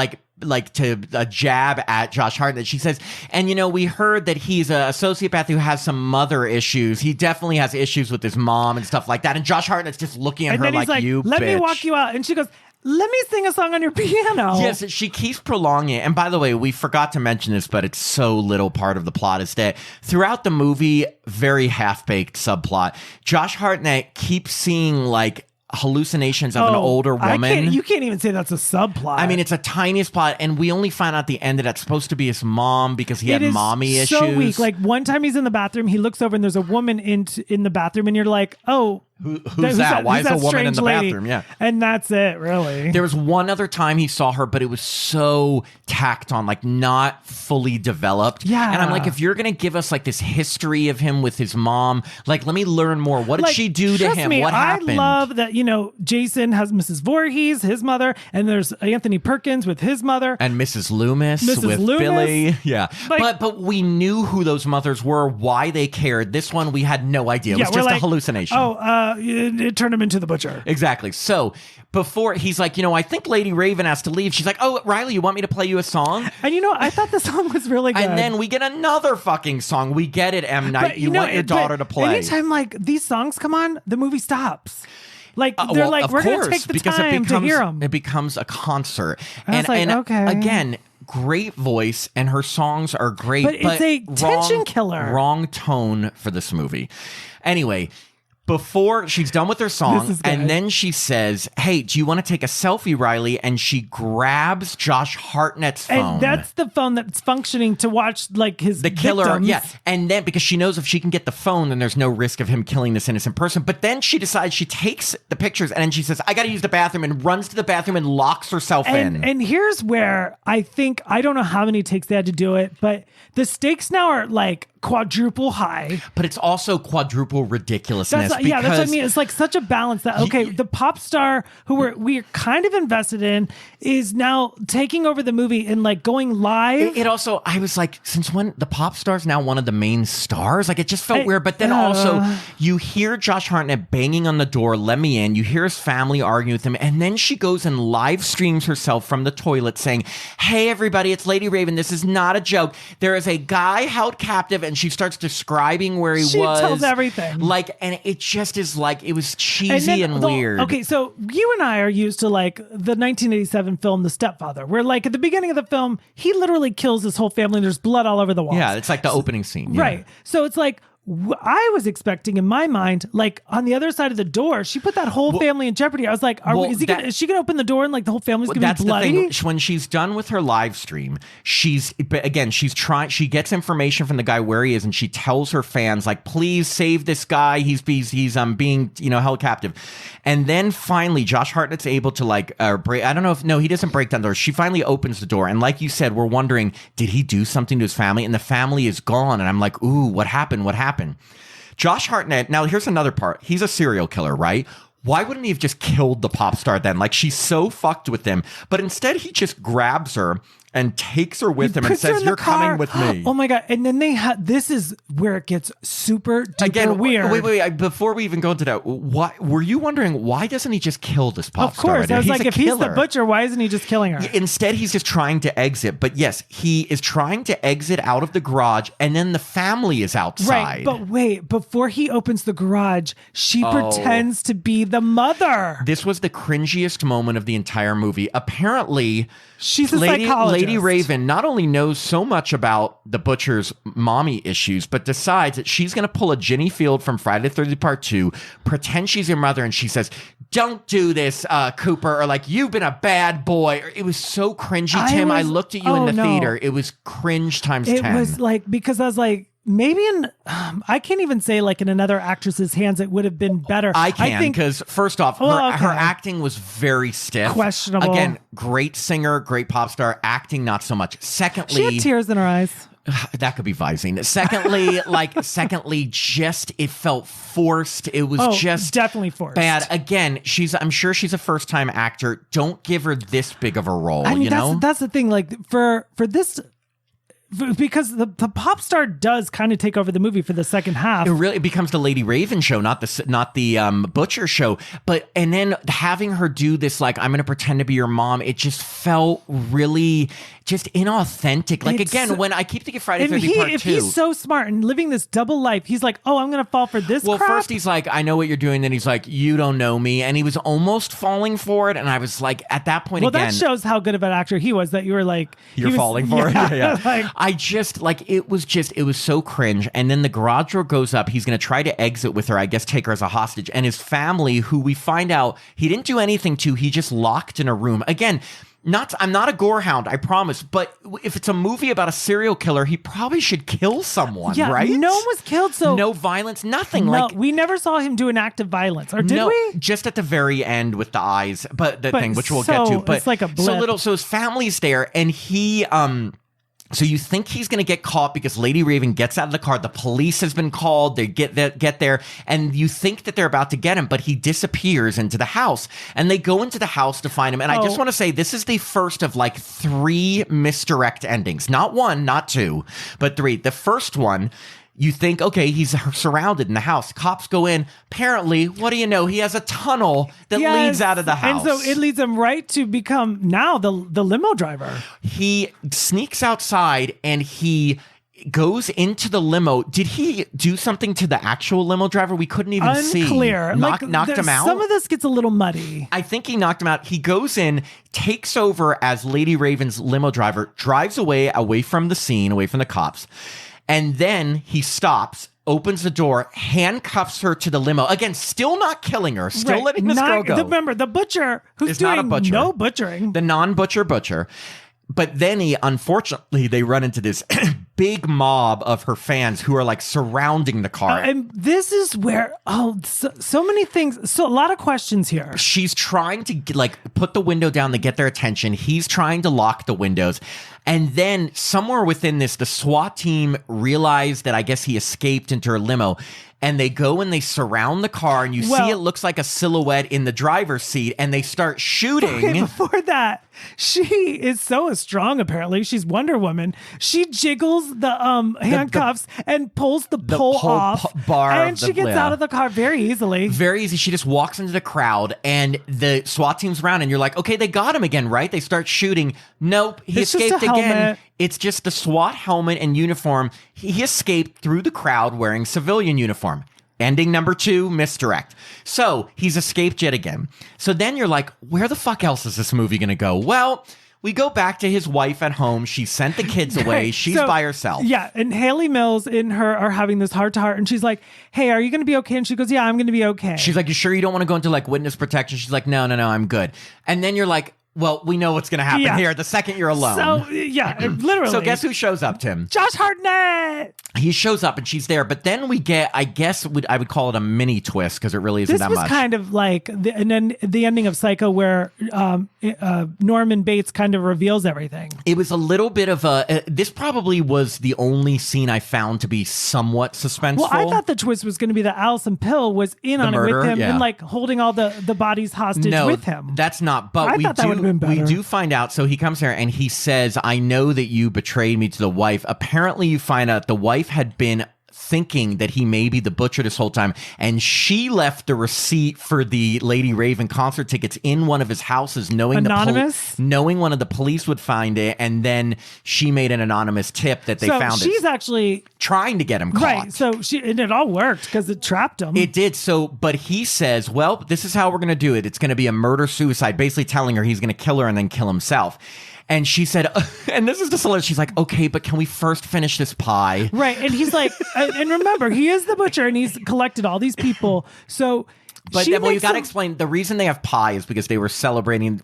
to jab at Josh Hartnett, she says, and we heard that he's a sociopath who has some mother issues. He definitely has issues with his mom and stuff like that. And Josh Hartnett's just looking at her like, you let bitch. Me walk you out. And she goes, let me sing a song on your piano. Yes, she keeps prolonging it. And by the way, we forgot to mention this, but it's so little part of the plot is that throughout the movie, very half-baked subplot, Josh Hartnett keeps seeing like hallucinations of an older woman. You can't even say that's a subplot. I mean, it's a tiniest plot, and we only find out at the end that that's supposed to be his mom because he had mommy issues. So weak. Like one time he's in the bathroom, he looks over and there's a woman in the bathroom, and you're like, oh. Who's that? Why is a woman in the bathroom? Yeah. And that's it, really. There was one other time he saw her, but it was so tacked on, like not fully developed. Yeah. And I'm like, if you're going to give us like this history of him with his mom, like, let me learn more. What did she do to him? What happened? I love that, Jason has Mrs. Voorhees, his mother, and there's Anthony Perkins with his mother. And Mrs. Loomis with Billy. Yeah. But we knew who those mothers were, why they cared. This one, we had no idea. It was just a hallucination. It turned him into the butcher. Exactly. So before he's like, I think Lady Raven has to leave. She's like, oh, Riley, you want me to play you a song? And I thought the song was really good. And then we get another fucking song. We get it, M. Night. But, you want your daughter to play. Anytime like these songs come on, the movie stops. Like they're like, we're going to take the time to hear them. It becomes a concert. And okay. Again, great voice, and her songs are great. But it's a tension killer. Wrong tone for this movie. Anyway, before she's done with her song, and then she says, hey, do you want to take a selfie, Riley? And she grabs Josh Hartnett's phone. And that's the phone that's functioning to watch like the killer. Victims. Yeah. And then because she knows if she can get the phone, then there's no risk of him killing this innocent person. But then she decides, she takes the pictures and then she says, I got to use the bathroom, and runs to the bathroom and locks herself in. And here's where I don't know how many takes they had to do it, but the stakes now are like quadruple high. But it's also quadruple ridiculousness. That's what I mean. It's like such a balance that, the pop star who we're kind of invested in is now taking over the movie and like going live. It also, I was like, since when the pop star's now one of the main stars? Like it just felt weird. But then also you hear Josh Hartnett banging on the door, let me in. You hear his family arguing with him. And then she goes and live streams herself from the toilet saying, hey, everybody, it's Lady Raven. This is not a joke. There is a guy held captive, and she starts describing where he was. She tells everything. And it just is like, it was cheesy and weird. Okay, so you and I are used to like the 1987 film The Stepfather, where like at the beginning of the film, he literally kills his whole family and there's blood all over the walls. Yeah, it's like the opening scene. Yeah. Right. So it's like, I was expecting in my mind, like on the other side of the door, she put that whole family in jeopardy. I was like, is she going to open the door and like the whole family's going to be bloody? The thing. When she's done with her live stream, she gets information from the guy where he is, and she tells her fans like, please save this guy. He's being held captive. And then finally, Josh Hartnett's able to like break. I don't know if he doesn't break down the door. She finally opens the door, and like you said, we're wondering, did he do something to his family? And the family is gone, and I'm like, ooh, what happened? What happened? Josh Hartnett, now here's another part. He's a serial killer, right? Why wouldn't he have just killed the pop star then? Like, she's so fucked with him. But instead, he just grabs her and takes her with him and says, "You're coming with me." Oh my God. And then this is where it gets super duper weird. Wait. Before we even go into that, were you wondering, why doesn't he just kill this pop star? Of course. I was like, if he's the butcher, why isn't he just killing her? Instead, he's just trying to exit. But yes, he is trying to exit out of the garage, and then the family is outside. Right. But wait, before he opens the garage, she pretends to be the mother. This was the cringiest moment of the entire movie. Apparently, she's a psychologist. Lady Raven not only knows so much about the butcher's mommy issues, but decides that she's going to pull a Ginny Field from Friday the 13th Part 2, pretend she's your mother, and she says, "Don't do this, Cooper," or like, "You've been a bad boy." It was so cringy, Tim. I looked at you in the theater. It was cringe times 10. It was like, because I was like, maybe I can't even say like in another actress's hands it would have been better. I can, because first off, her acting was very stiff. Questionable. Again, great singer, great pop star. Acting, not so much. Secondly, she had tears in her eyes. That could be Visine. Secondly, just it felt forced. It was just definitely forced. Bad. Again, I'm sure she's a first-time actor. Don't give her this big of a role. I mean, know, that's the thing. Like for this. Because the pop star does kind of take over the movie for the second half. It becomes the Lady Raven show, not the Butcher show. And then having her do this, like, "I'm going to pretend to be your mom," it just felt really just inauthentic. Like, again, when I keep thinking Friday the 13th Part 2. If he's so smart and living this double life, he's like, "Oh, I'm going to fall for this crap." First he's like, "I know what you're doing." Then he's like, "You don't know me." And he was almost falling for it. And I was like, at that point, that shows how good of an actor he was, that you were like, you're falling for it. Yeah. Like, I just like, it was so cringe. And then the garage door goes up. He's going to try to exit with her, I guess, take her as a hostage. And his family, who we find out he didn't do anything to, he just locked in a room. Again, I'm not a gore hound, I promise. But if it's a movie about a serial killer, he probably should kill someone, right? No one was killed, so no violence, nothing. No, we never saw him do an act of violence, or did we? Just at the very end with the eyes, but thing, which we'll get to. But it's like a blip. So his family's there, and he So you think he's going to get caught because Lady Raven gets out of the car. The police has been called. They get there, and you think that they're about to get him, but he disappears into the house. And they go into the house to find him. And I just want to say, this is the first of like 3 misdirect endings. Not 1, not 2, but 3. The first one, you think, okay, he's surrounded in the house. Cops go in. Apparently, what do you know? He has a tunnel that leads out of the house. And so it leads him right to become now the limo driver. He sneaks outside and he goes into the limo. Did he do something to the actual limo driver? We couldn't even see. Unclear. Knocked him out? Some of this gets a little muddy. I think he knocked him out. He goes in, takes over as Lady Raven's limo driver, drives away from the scene, away from the cops. And then he stops, opens the door, handcuffs her to the limo. Again, still not killing her, still letting this girl go. Remember, the butcher who's doing no butchering. The non-butcher butcher. But then unfortunately, they run into this big mob of her fans who are like surrounding the car. And this is where, so many things. So a lot of questions here. She's trying to like put the window down to get their attention. He's trying to lock the windows. And then somewhere within this, the SWAT team realized that I guess he escaped into her limo. And they go and they surround the car, and you see it looks like a silhouette in the driver's seat, and they start shooting. Okay, before that, she is so strong, apparently. She's Wonder Woman. She jiggles the handcuffs and pulls the pole off. And she gets out of the car very easily. Very easy. She just walks into the crowd, and the SWAT team's around, and you're like, okay, they got him again, right? They start shooting. Nope, he escaped again. It's just the SWAT helmet and uniform. He escaped through the crowd wearing civilian uniform. Ending number 2, misdirect. So he's escaped yet again. So then you're like, where the fuck else is this movie going to go? Well, we go back to his wife at home. She sent the kids away. She's by herself. Yeah. And Haley Mills and her are having this heart to heart. And she's like, hey, are you going to be okay? And she goes, yeah, I'm going to be okay. She's like, you sure you don't want to go into like witness protection? She's like, no, I'm good. And then you're like, Well, we know what's going to happen here the second you're alone. So, yeah, literally. So guess who shows up, Tim? Josh Hartnett. He shows up and she's there. But then we get, I guess I would call it a mini twist because it really isn't that much. This was kind of like the ending of Psycho where Norman Bates kind of reveals everything. It was a little bit of this probably was the only scene I found to be somewhat suspenseful. Well, I thought the twist was going to be that Alison Pill was in on it with him and like holding all the bodies hostage with him. That's not. But I thought that would have been better. We do find out. So he comes here and he says, "I know that you betrayed me to the wife." Apparently, you find out the wife had been thinking that he may be the butcher this whole time, and she left the receipt for the Lady Raven concert tickets in one of his houses, knowing knowing one of the police would find it, and then she made an anonymous tip that they found it. She's actually trying to get him caught. Right. So and it all worked because it trapped him. It did. So, but he says, "Well, this is how we're going to do it. It's going to be a murder-suicide," basically telling her he's going to kill her and then kill himself. And she said, and this is just hilarious. She's like, "Okay, but can we first finish this pie?" Right. And he's like, and remember, he is the butcher and he's collected all these people. So, but you got to explain the reason they have pie is because they were celebrating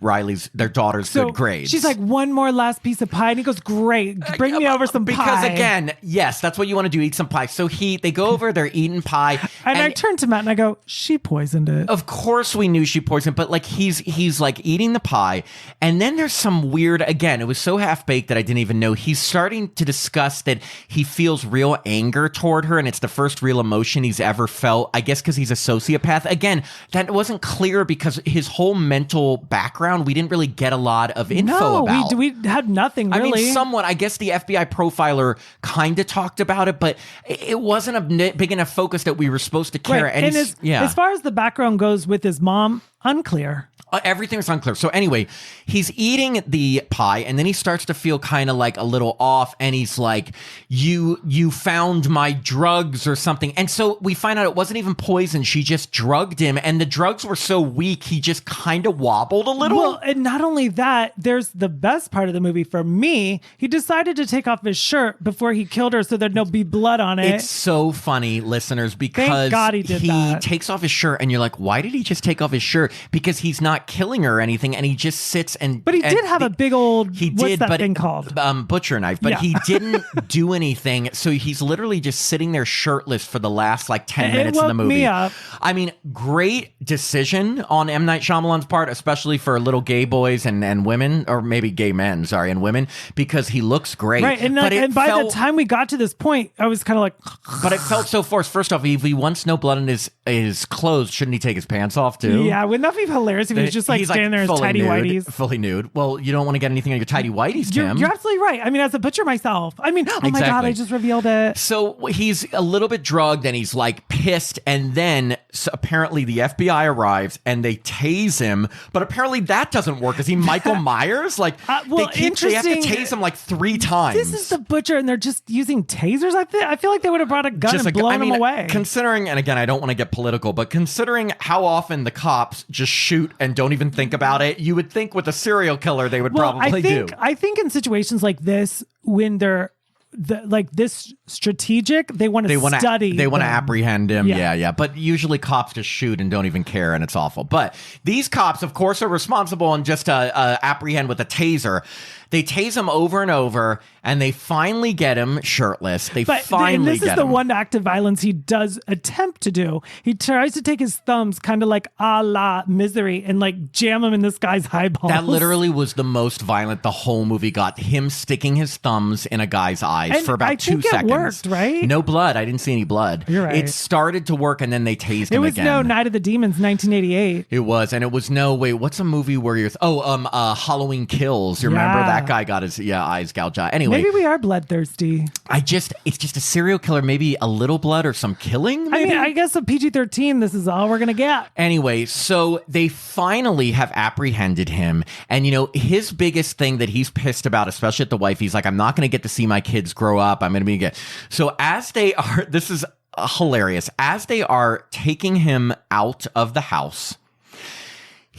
their daughter's good grades. She's like, "One more last piece of pie," and he goes, "Great, bring me over some pie." Because again, yes, that's what you want to do, eat some pie. So they go over, they're eating pie, and I turn to Matt and I go, "She poisoned it." Of course, we knew she poisoned, but like he's like eating the pie, and then there's some weird. Again, it was so half baked that I didn't even know. He's starting to discuss that he feels real anger toward her, and it's the first real emotion he's ever felt. I guess because he's a sociopath. Again, that wasn't clear because his whole mental background, we didn't really get a lot of info about. We had nothing really. I mean, somewhat. I guess the FBI profiler kind of talked about it, but it wasn't a big enough focus that we were supposed to care. Right. And as far as the background goes with his mom, unclear. Everything was unclear. So anyway, he's eating the pie and then he starts to feel kind of like a little off and he's like, you found my drugs or something. And so we find out it wasn't even poison. She just drugged him and the drugs were so weak, he just kind of wobbled a little. Well, and not only that, there's the best part of the movie for me. He decided to take off his shirt before he killed her so there'd no be blood on it. It's so funny, listeners, because thank God he did that. Takes off his shirt and you're like, why did he just take off his shirt? Because he's not killing her or anything, and he just sits and. But he did have a big old. What's that thing called? Butcher knife. But he didn't do anything, so he's literally just sitting there shirtless for the last like 10 minutes of the movie. Me up. I mean, great decision on M. Night Shyamalan's part, especially for little gay boys and women, or maybe gay men, sorry, and women, because he looks great. Right, and by the time we got to this point, I was kind of like. But it felt so forced. First off, if he wants no blood in his clothes, shouldn't he take his pants off too? Yeah, wouldn't that be hilarious if he was just like standing there in his tidy whities? Fully nude. Well, you don't want to get anything on your tidy whities, Tim. You're absolutely right. I mean, as a butcher myself, oh my God, I just revealed it. So he's a little bit drugged and he's like pissed. And then apparently the FBI arrives and they tase him. But apparently that doesn't work. Is he Michael Myers? Like they have to tase him like 3 times. This is the butcher and they're just using tasers. I feel like they would have brought a gun and blown him away. Considering, and again, I don't want to get political, but considering how often the cops just shoot and don't even think about it, you would think with a serial killer they would probably do. I think in situations like this, when they're this strategic, they want to study. They want to apprehend him. Yeah. But usually cops just shoot and don't even care, and it's awful. But these cops, of course, are responsible and just apprehend with a taser. They tase him over and over, and they finally get him shirtless. And this is the one act of violence he does attempt to do. He tries to take his thumbs, kind of like a la Misery, and like jam them in this guy's eyeballs. That literally was the most violent the whole movie got. Him sticking his thumbs in a guy's eyes for about 2 seconds. It worked, right? No blood. I didn't see any blood. You're right. It started to work, and then they tased him again. It was no Night of the Demons, 1988. It was, and it was no, wait, what's a movie where you're, Halloween Kills. You remember that guy got his eyes gouged out. Anyway. Maybe we are bloodthirsty. It's just a serial killer, maybe a little blood or some killing, maybe? I mean, I guess a PG-13, this is all we're going to get. Anyway, so they finally have apprehended him. And, his biggest thing that he's pissed about, especially at the wife, he's like, I'm not going to get to see my kids grow up. I'm going to be good. So as they are, this is hilarious, as they are taking him out of the house,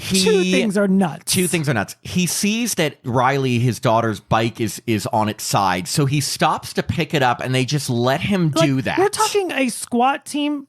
Two things are nuts. He sees that Riley, his daughter's bike, is on its side. So he stops to pick it up and they just let him do that. We're talking a SWAT team.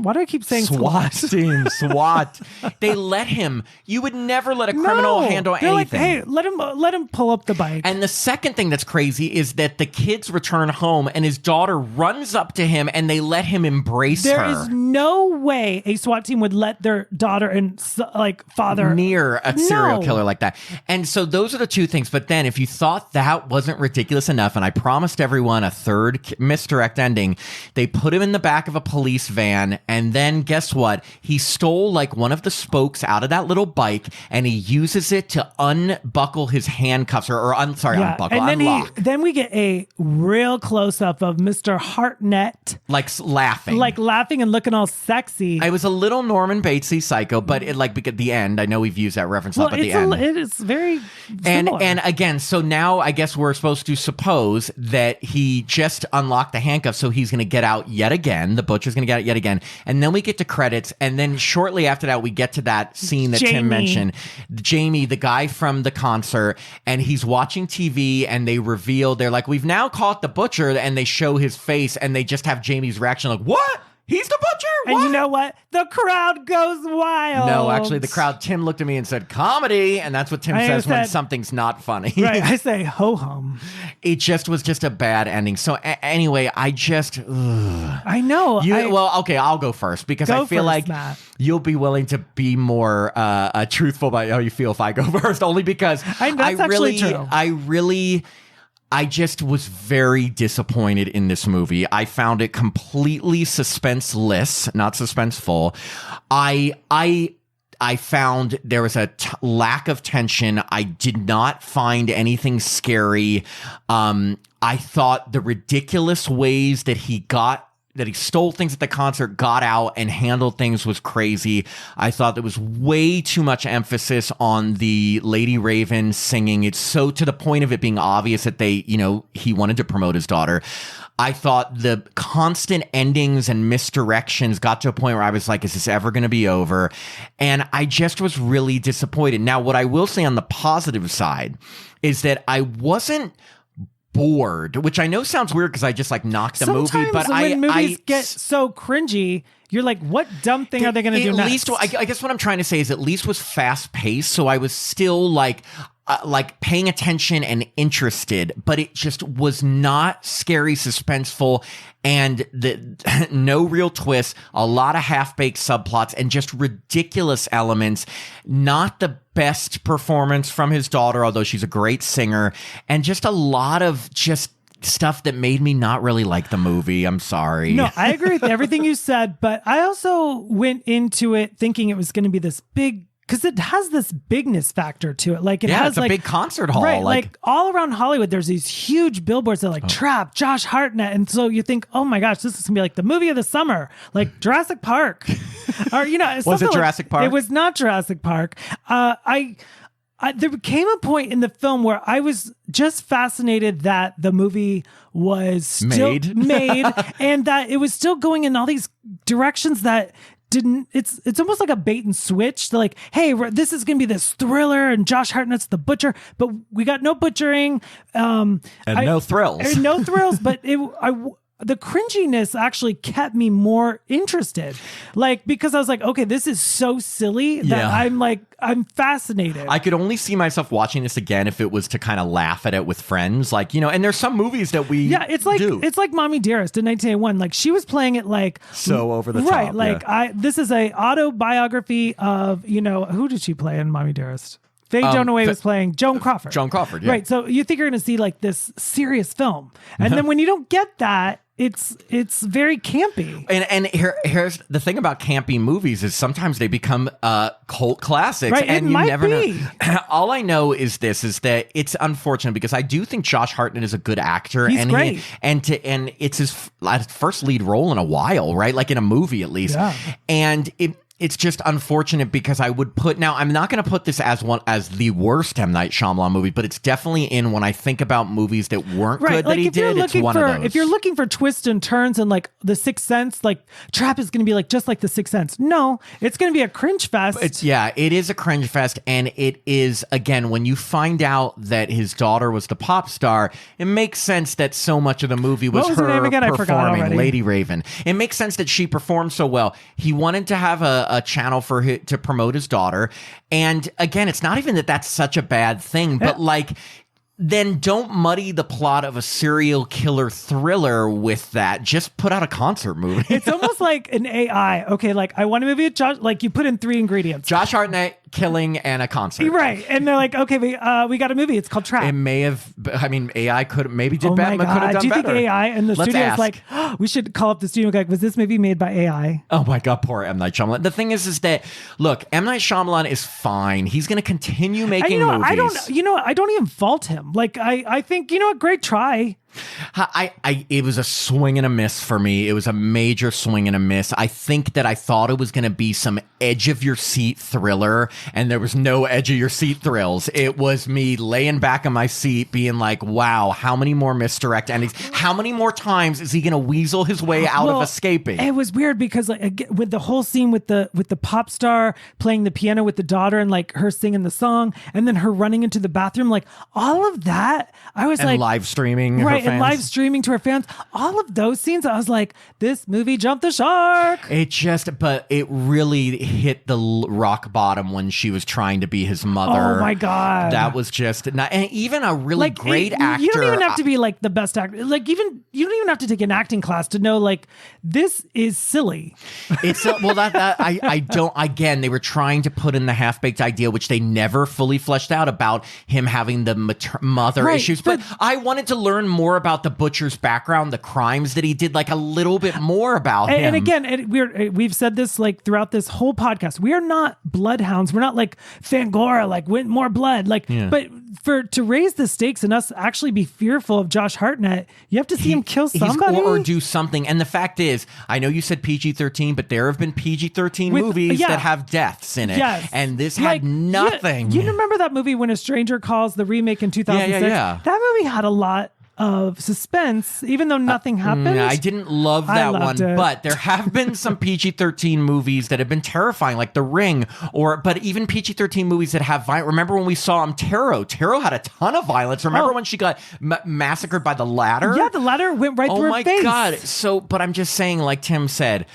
Why do I keep saying SWAT team? SWAT. They let him. You would never let a criminal handle anything. Like, hey, let him pull up the bike. And the second thing that's crazy is that the kids return home and his daughter runs up to him and they let him embrace her. There is no way a SWAT team would let their daughter and father near a serial killer like that. And so those are the two things. But then if you thought that wasn't ridiculous enough, and I promised everyone a third misdirect ending, they put him in the back of a police van. And then guess what? He stole like one of the spokes out of that little bike and he uses it to unbuckle his handcuffs unbuckle, and unlock. Then we get a real close up of Mr. Hartnett. Like laughing and looking all sexy. I was a little Norman Batesy Psycho, but it at the end, I know we've used that reference up at the end. It is very similar. And again, so now I guess we're supposed to suppose that he just unlocked the handcuffs, so he's going to get out yet again. The butcher's going to get out yet again. And then we get to credits, and then shortly after that, we get to that scene that Tim mentioned. Jamie, the guy from the concert, and he's watching TV, and they reveal, they're like, we've now caught the butcher, and they show his face, and they just have Jamie's reaction like, what? He's the butcher? And you know what? The crowd goes wild. No, actually, the crowd, Tim looked at me and said, comedy. And that's what Tim says when something's not funny. Right. I say, ho-hum. It just was just a bad ending. So anyway, I just... I know. Okay, I'll go first because I feel like Matt. You'll be willing to be more truthful about how you feel if I go first. Only because I just was very disappointed in this movie. I found it completely suspenseless, not suspenseful. I found there was a lack of tension. I did not find anything scary. I thought the ridiculous ways that he stole things at the concert, got out, and handled things was crazy. I thought there was way too much emphasis on the Lady Raven singing. It's so to the point of it being obvious that he wanted to promote his daughter. I thought the constant endings and misdirections got to a point where I was like, is this ever going to be over? And I just was really disappointed. Now, what I will say on the positive side is that I wasn't bored, which I know sounds weird because I just knocked the movie, but when movies get so cringy, you're like, what dumb thing are they going to do next? I guess what I'm trying to say is at least was fast paced, so I was still paying attention and interested, but it just was not scary, suspenseful, and no real twists, a lot of half-baked subplots, and just ridiculous elements. Not the best performance from his daughter, although she's a great singer, and just a lot of just stuff that made me not really like the movie. I'm sorry. No, I agree with everything you said, but I also went into it thinking it was going to be this big, because it has this bigness factor to it. It's a big concert hall. Right, like all around Hollywood, there's these huge billboards that Trap, Josh Hartnett. And so you think, oh my gosh, this is going to be like the movie of the summer, like Jurassic Park. Or, was it Jurassic Park? It was not Jurassic Park. There came a point in the film where I was just fascinated that the movie was still made and that it was still going in all these directions that it's almost like a bait and switch. They're like, hey, this is going to be this thriller and Josh Hartnett's the butcher, but we got no butchering. No thrills. No thrills, but the cringiness actually kept me more interested. Because I was like, okay, this is so silly that I'm fascinated. I could only see myself watching this again if it was to kind of laugh at it with friends. And there's some movies that we it's like Mommy Dearest in 1981. She was playing it so over the top. Right. This is a autobiography of, who did she play in Mommy Dearest? Faye Dunaway was playing Joan Crawford. Joan Crawford, yeah. Right. So you think you're going to see this serious film. And then when you don't get that, it's very campy. And here's the thing about campy movies is sometimes they become cult classics. Right, and you never know. All I know is that it's unfortunate because I do think Josh Hartnett is a good actor. He's great. And it's his first lead role in a while, right? In a movie at least. Yeah. And it's just unfortunate because I would put, now I'm not going to put this as the worst M. Night Shyamalan movie, but it's definitely in when I think about movies that weren't good that he did. It's one of those. If you're looking for twists and turns and like The Sixth Sense, like Trap is going to be like just like The Sixth Sense. No, it's going to be a cringe fest. It is a cringe fest, and it is, again, when you find out that his daughter was the pop star, it makes sense that so much of the movie was her performing Lady Raven. It makes sense that she performed so well. He wanted to have a channel to promote his daughter. And again, it's not even that that's such a bad thing, but like, then don't muddy the plot of a serial killer thriller with that. Just put out a concert movie. It's almost like an AI. Okay, like I want a movie with Josh, like you put in 3 ingredients. Josh Hartnett, killing, and a concert. Right. And they're like, okay, we got a movie. It's called Trap. It may have, I mean, AI could have maybe did better. Do you think AI and the studio is like, oh, we should call up the studio and go, like, was this movie made by AI? Oh my God, poor M. Night Shyamalan. The thing is that, look, M. Night Shyamalan is fine. He's going to continue making movies. I don't even fault him. Like, I think, great try. It was a swing and a miss for me. It was a major swing and a miss. I think that I thought it was going to be some edge of your seat thriller, and there was no edge of your seat thrills. It was me laying back in my seat being like, wow, how many more misdirect endings? How many more times is he going to weasel his way out of escaping? It was weird because like with the whole scene with the pop star playing the piano with the daughter and like her singing the song and then her running into the bathroom, like all of that, I was like live streaming. Right. And live streaming to her fans, all of those scenes, I was like, this movie jumped the shark. But it really hit the rock bottom when she was trying to be his mother. Oh my God. That was just not, and even a really great actor. You don't even have to be like the best actor. Like you don't even have to take an acting class to know like this is silly. It's I don't, again, they were trying to put in the half-baked idea, which they never fully fleshed out about him having the mother issues. But I wanted to learn more about the butcher's background, the crimes that he did, like a little bit more about him. And again, we've said this like throughout this whole podcast. We are not bloodhounds. We're not like Fangora, like went more blood. But to raise the stakes and us actually be fearful of Josh Hartnett, you have to see him kill somebody or do something. And the fact is, I know you said PG-13, but there have been PG-13 movies that have deaths in it. Yes. And this had nothing. You remember that movie When a Stranger Calls, the remake in 2006? Yeah. That movie had a lot of suspense, even though nothing happened. I didn't love that one, but there have been some PG-13 movies that have been terrifying, like The Ring, but even PG-13 movies that have violence. Remember when we saw Taro? Taro had a ton of violence. Remember when she got massacred by the ladder? Yeah, the ladder went right through her face. Oh my God. But I'm just saying, like Tim said,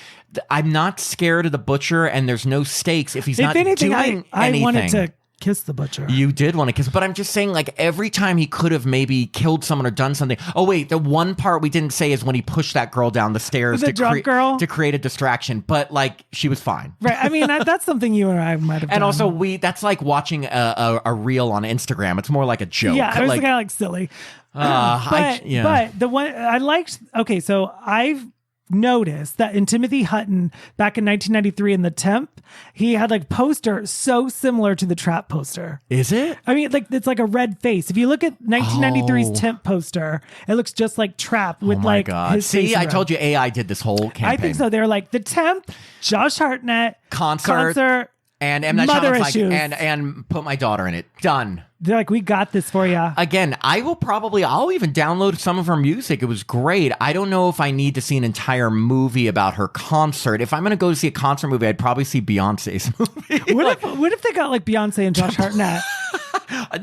I'm not scared of the butcher, and there's no stakes if he's not doing anything. I wanted to kiss the butcher. You did want to kiss, but I'm just saying, like, every time he could have maybe killed someone or done something. Oh wait, the one part we didn't say is when he pushed that girl down the stairs to create a distraction, but like she was fine. Right. I mean, that's something you and I might have done. And also that's like watching a reel on Instagram. It's more like a joke. Yeah, it was kind of like silly. But the one I liked, okay, so I've noticed that in Timothy Hutton back in 1993 in The Temp, he had like poster so similar to the Trap poster. Is it? I mean, like it's like a red face. If you look at 1993's Temp poster, it looks just like Trap with his face. See, I told you AI did this whole campaign. I think so. They're like The Temp, Josh Hartnett, concert and M. Night Shyamalan's like, and put my daughter in it. Done. They're like, we got this for you. Again, I'll even download some of her music. It was great. I don't know if I need to see an entire movie about her concert. If I'm going to go see a concert movie, I'd probably see Beyonce's movie. What if they got like Beyonce and Josh Hartnett?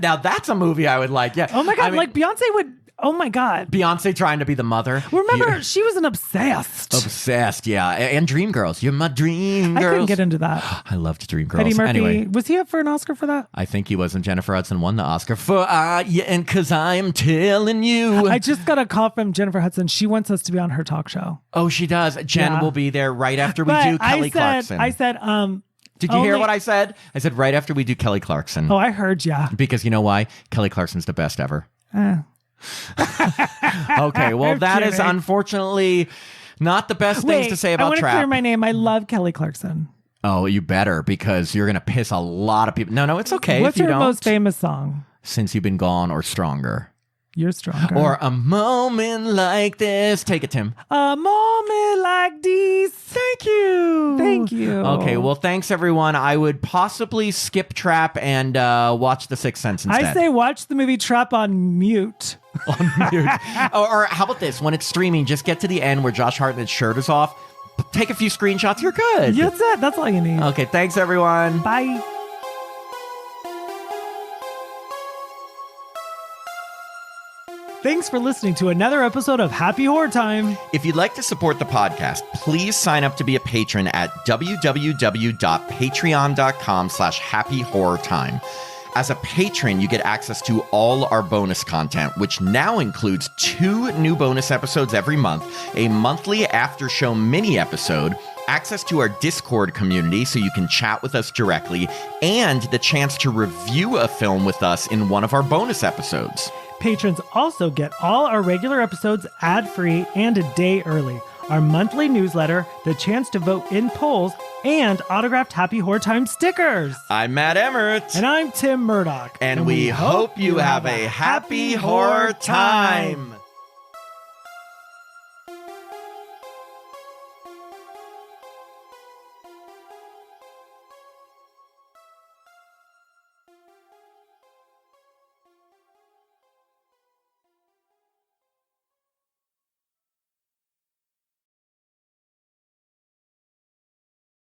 Now that's a I would like. Yeah. Oh my God. Like Beyonce would. Oh my God. Beyonce trying to be the mother. Remember, she was an obsessed. Obsessed, yeah. And Dreamgirls. You're my dream girls. I couldn't get into that. I loved Dreamgirls. Eddie Murphy. Anyway. Was he up for an Oscar for that? I think he was, and Jennifer Hudson won the Oscar for and because I am telling you. I just got a call from Jennifer Hudson. She wants us to be on her talk show. Oh, she does. Jen will be there right after we do Kelly Clarkson. I said, did you hear what I said? I said right after we do Kelly Clarkson. Oh, I heard ya. Because you know why? Kelly Clarkson's the best ever. Okay, well, that is unfortunately not the best things to say about Trap. I want to clear my name. I love Kelly Clarkson. Oh, you better, because you're going to piss a lot of people. No, it's okay. What's if you her don't. most famous song? Since You've Been Gone or Stronger. You're Stronger. Or A Moment Like This. Take it, Tim. A moment like this. Thank you. Thank you. Okay, well, thanks, everyone. I would possibly skip Trap and watch The Sixth Sense instead. I say watch the movie Trap on mute. On mute. or how about this? When it's streaming, just get to the end where Josh Hartnett's shirt is off. Take a few screenshots. You're good. Yeah, that's it. That's all you need. Okay, thanks, everyone. Bye. Thanks for listening to another episode of Happy Horror Time. If you'd like to support the podcast, please sign up to be a patron at www.patreon.com/happyhorrortime. As a patron, you get access to all our bonus content, which now includes 2 new bonus episodes every month, a monthly after-show mini episode, access to our Discord community so you can chat with us directly, and the chance to review a film with us in one of our bonus episodes. Patrons also get all our regular episodes ad-free and a day early, our monthly newsletter, the chance to vote in polls, and autographed Happy Horror Time stickers. I'm Matt Emmert. And I'm Tim Murdoch. And we hope you have a happy horror time.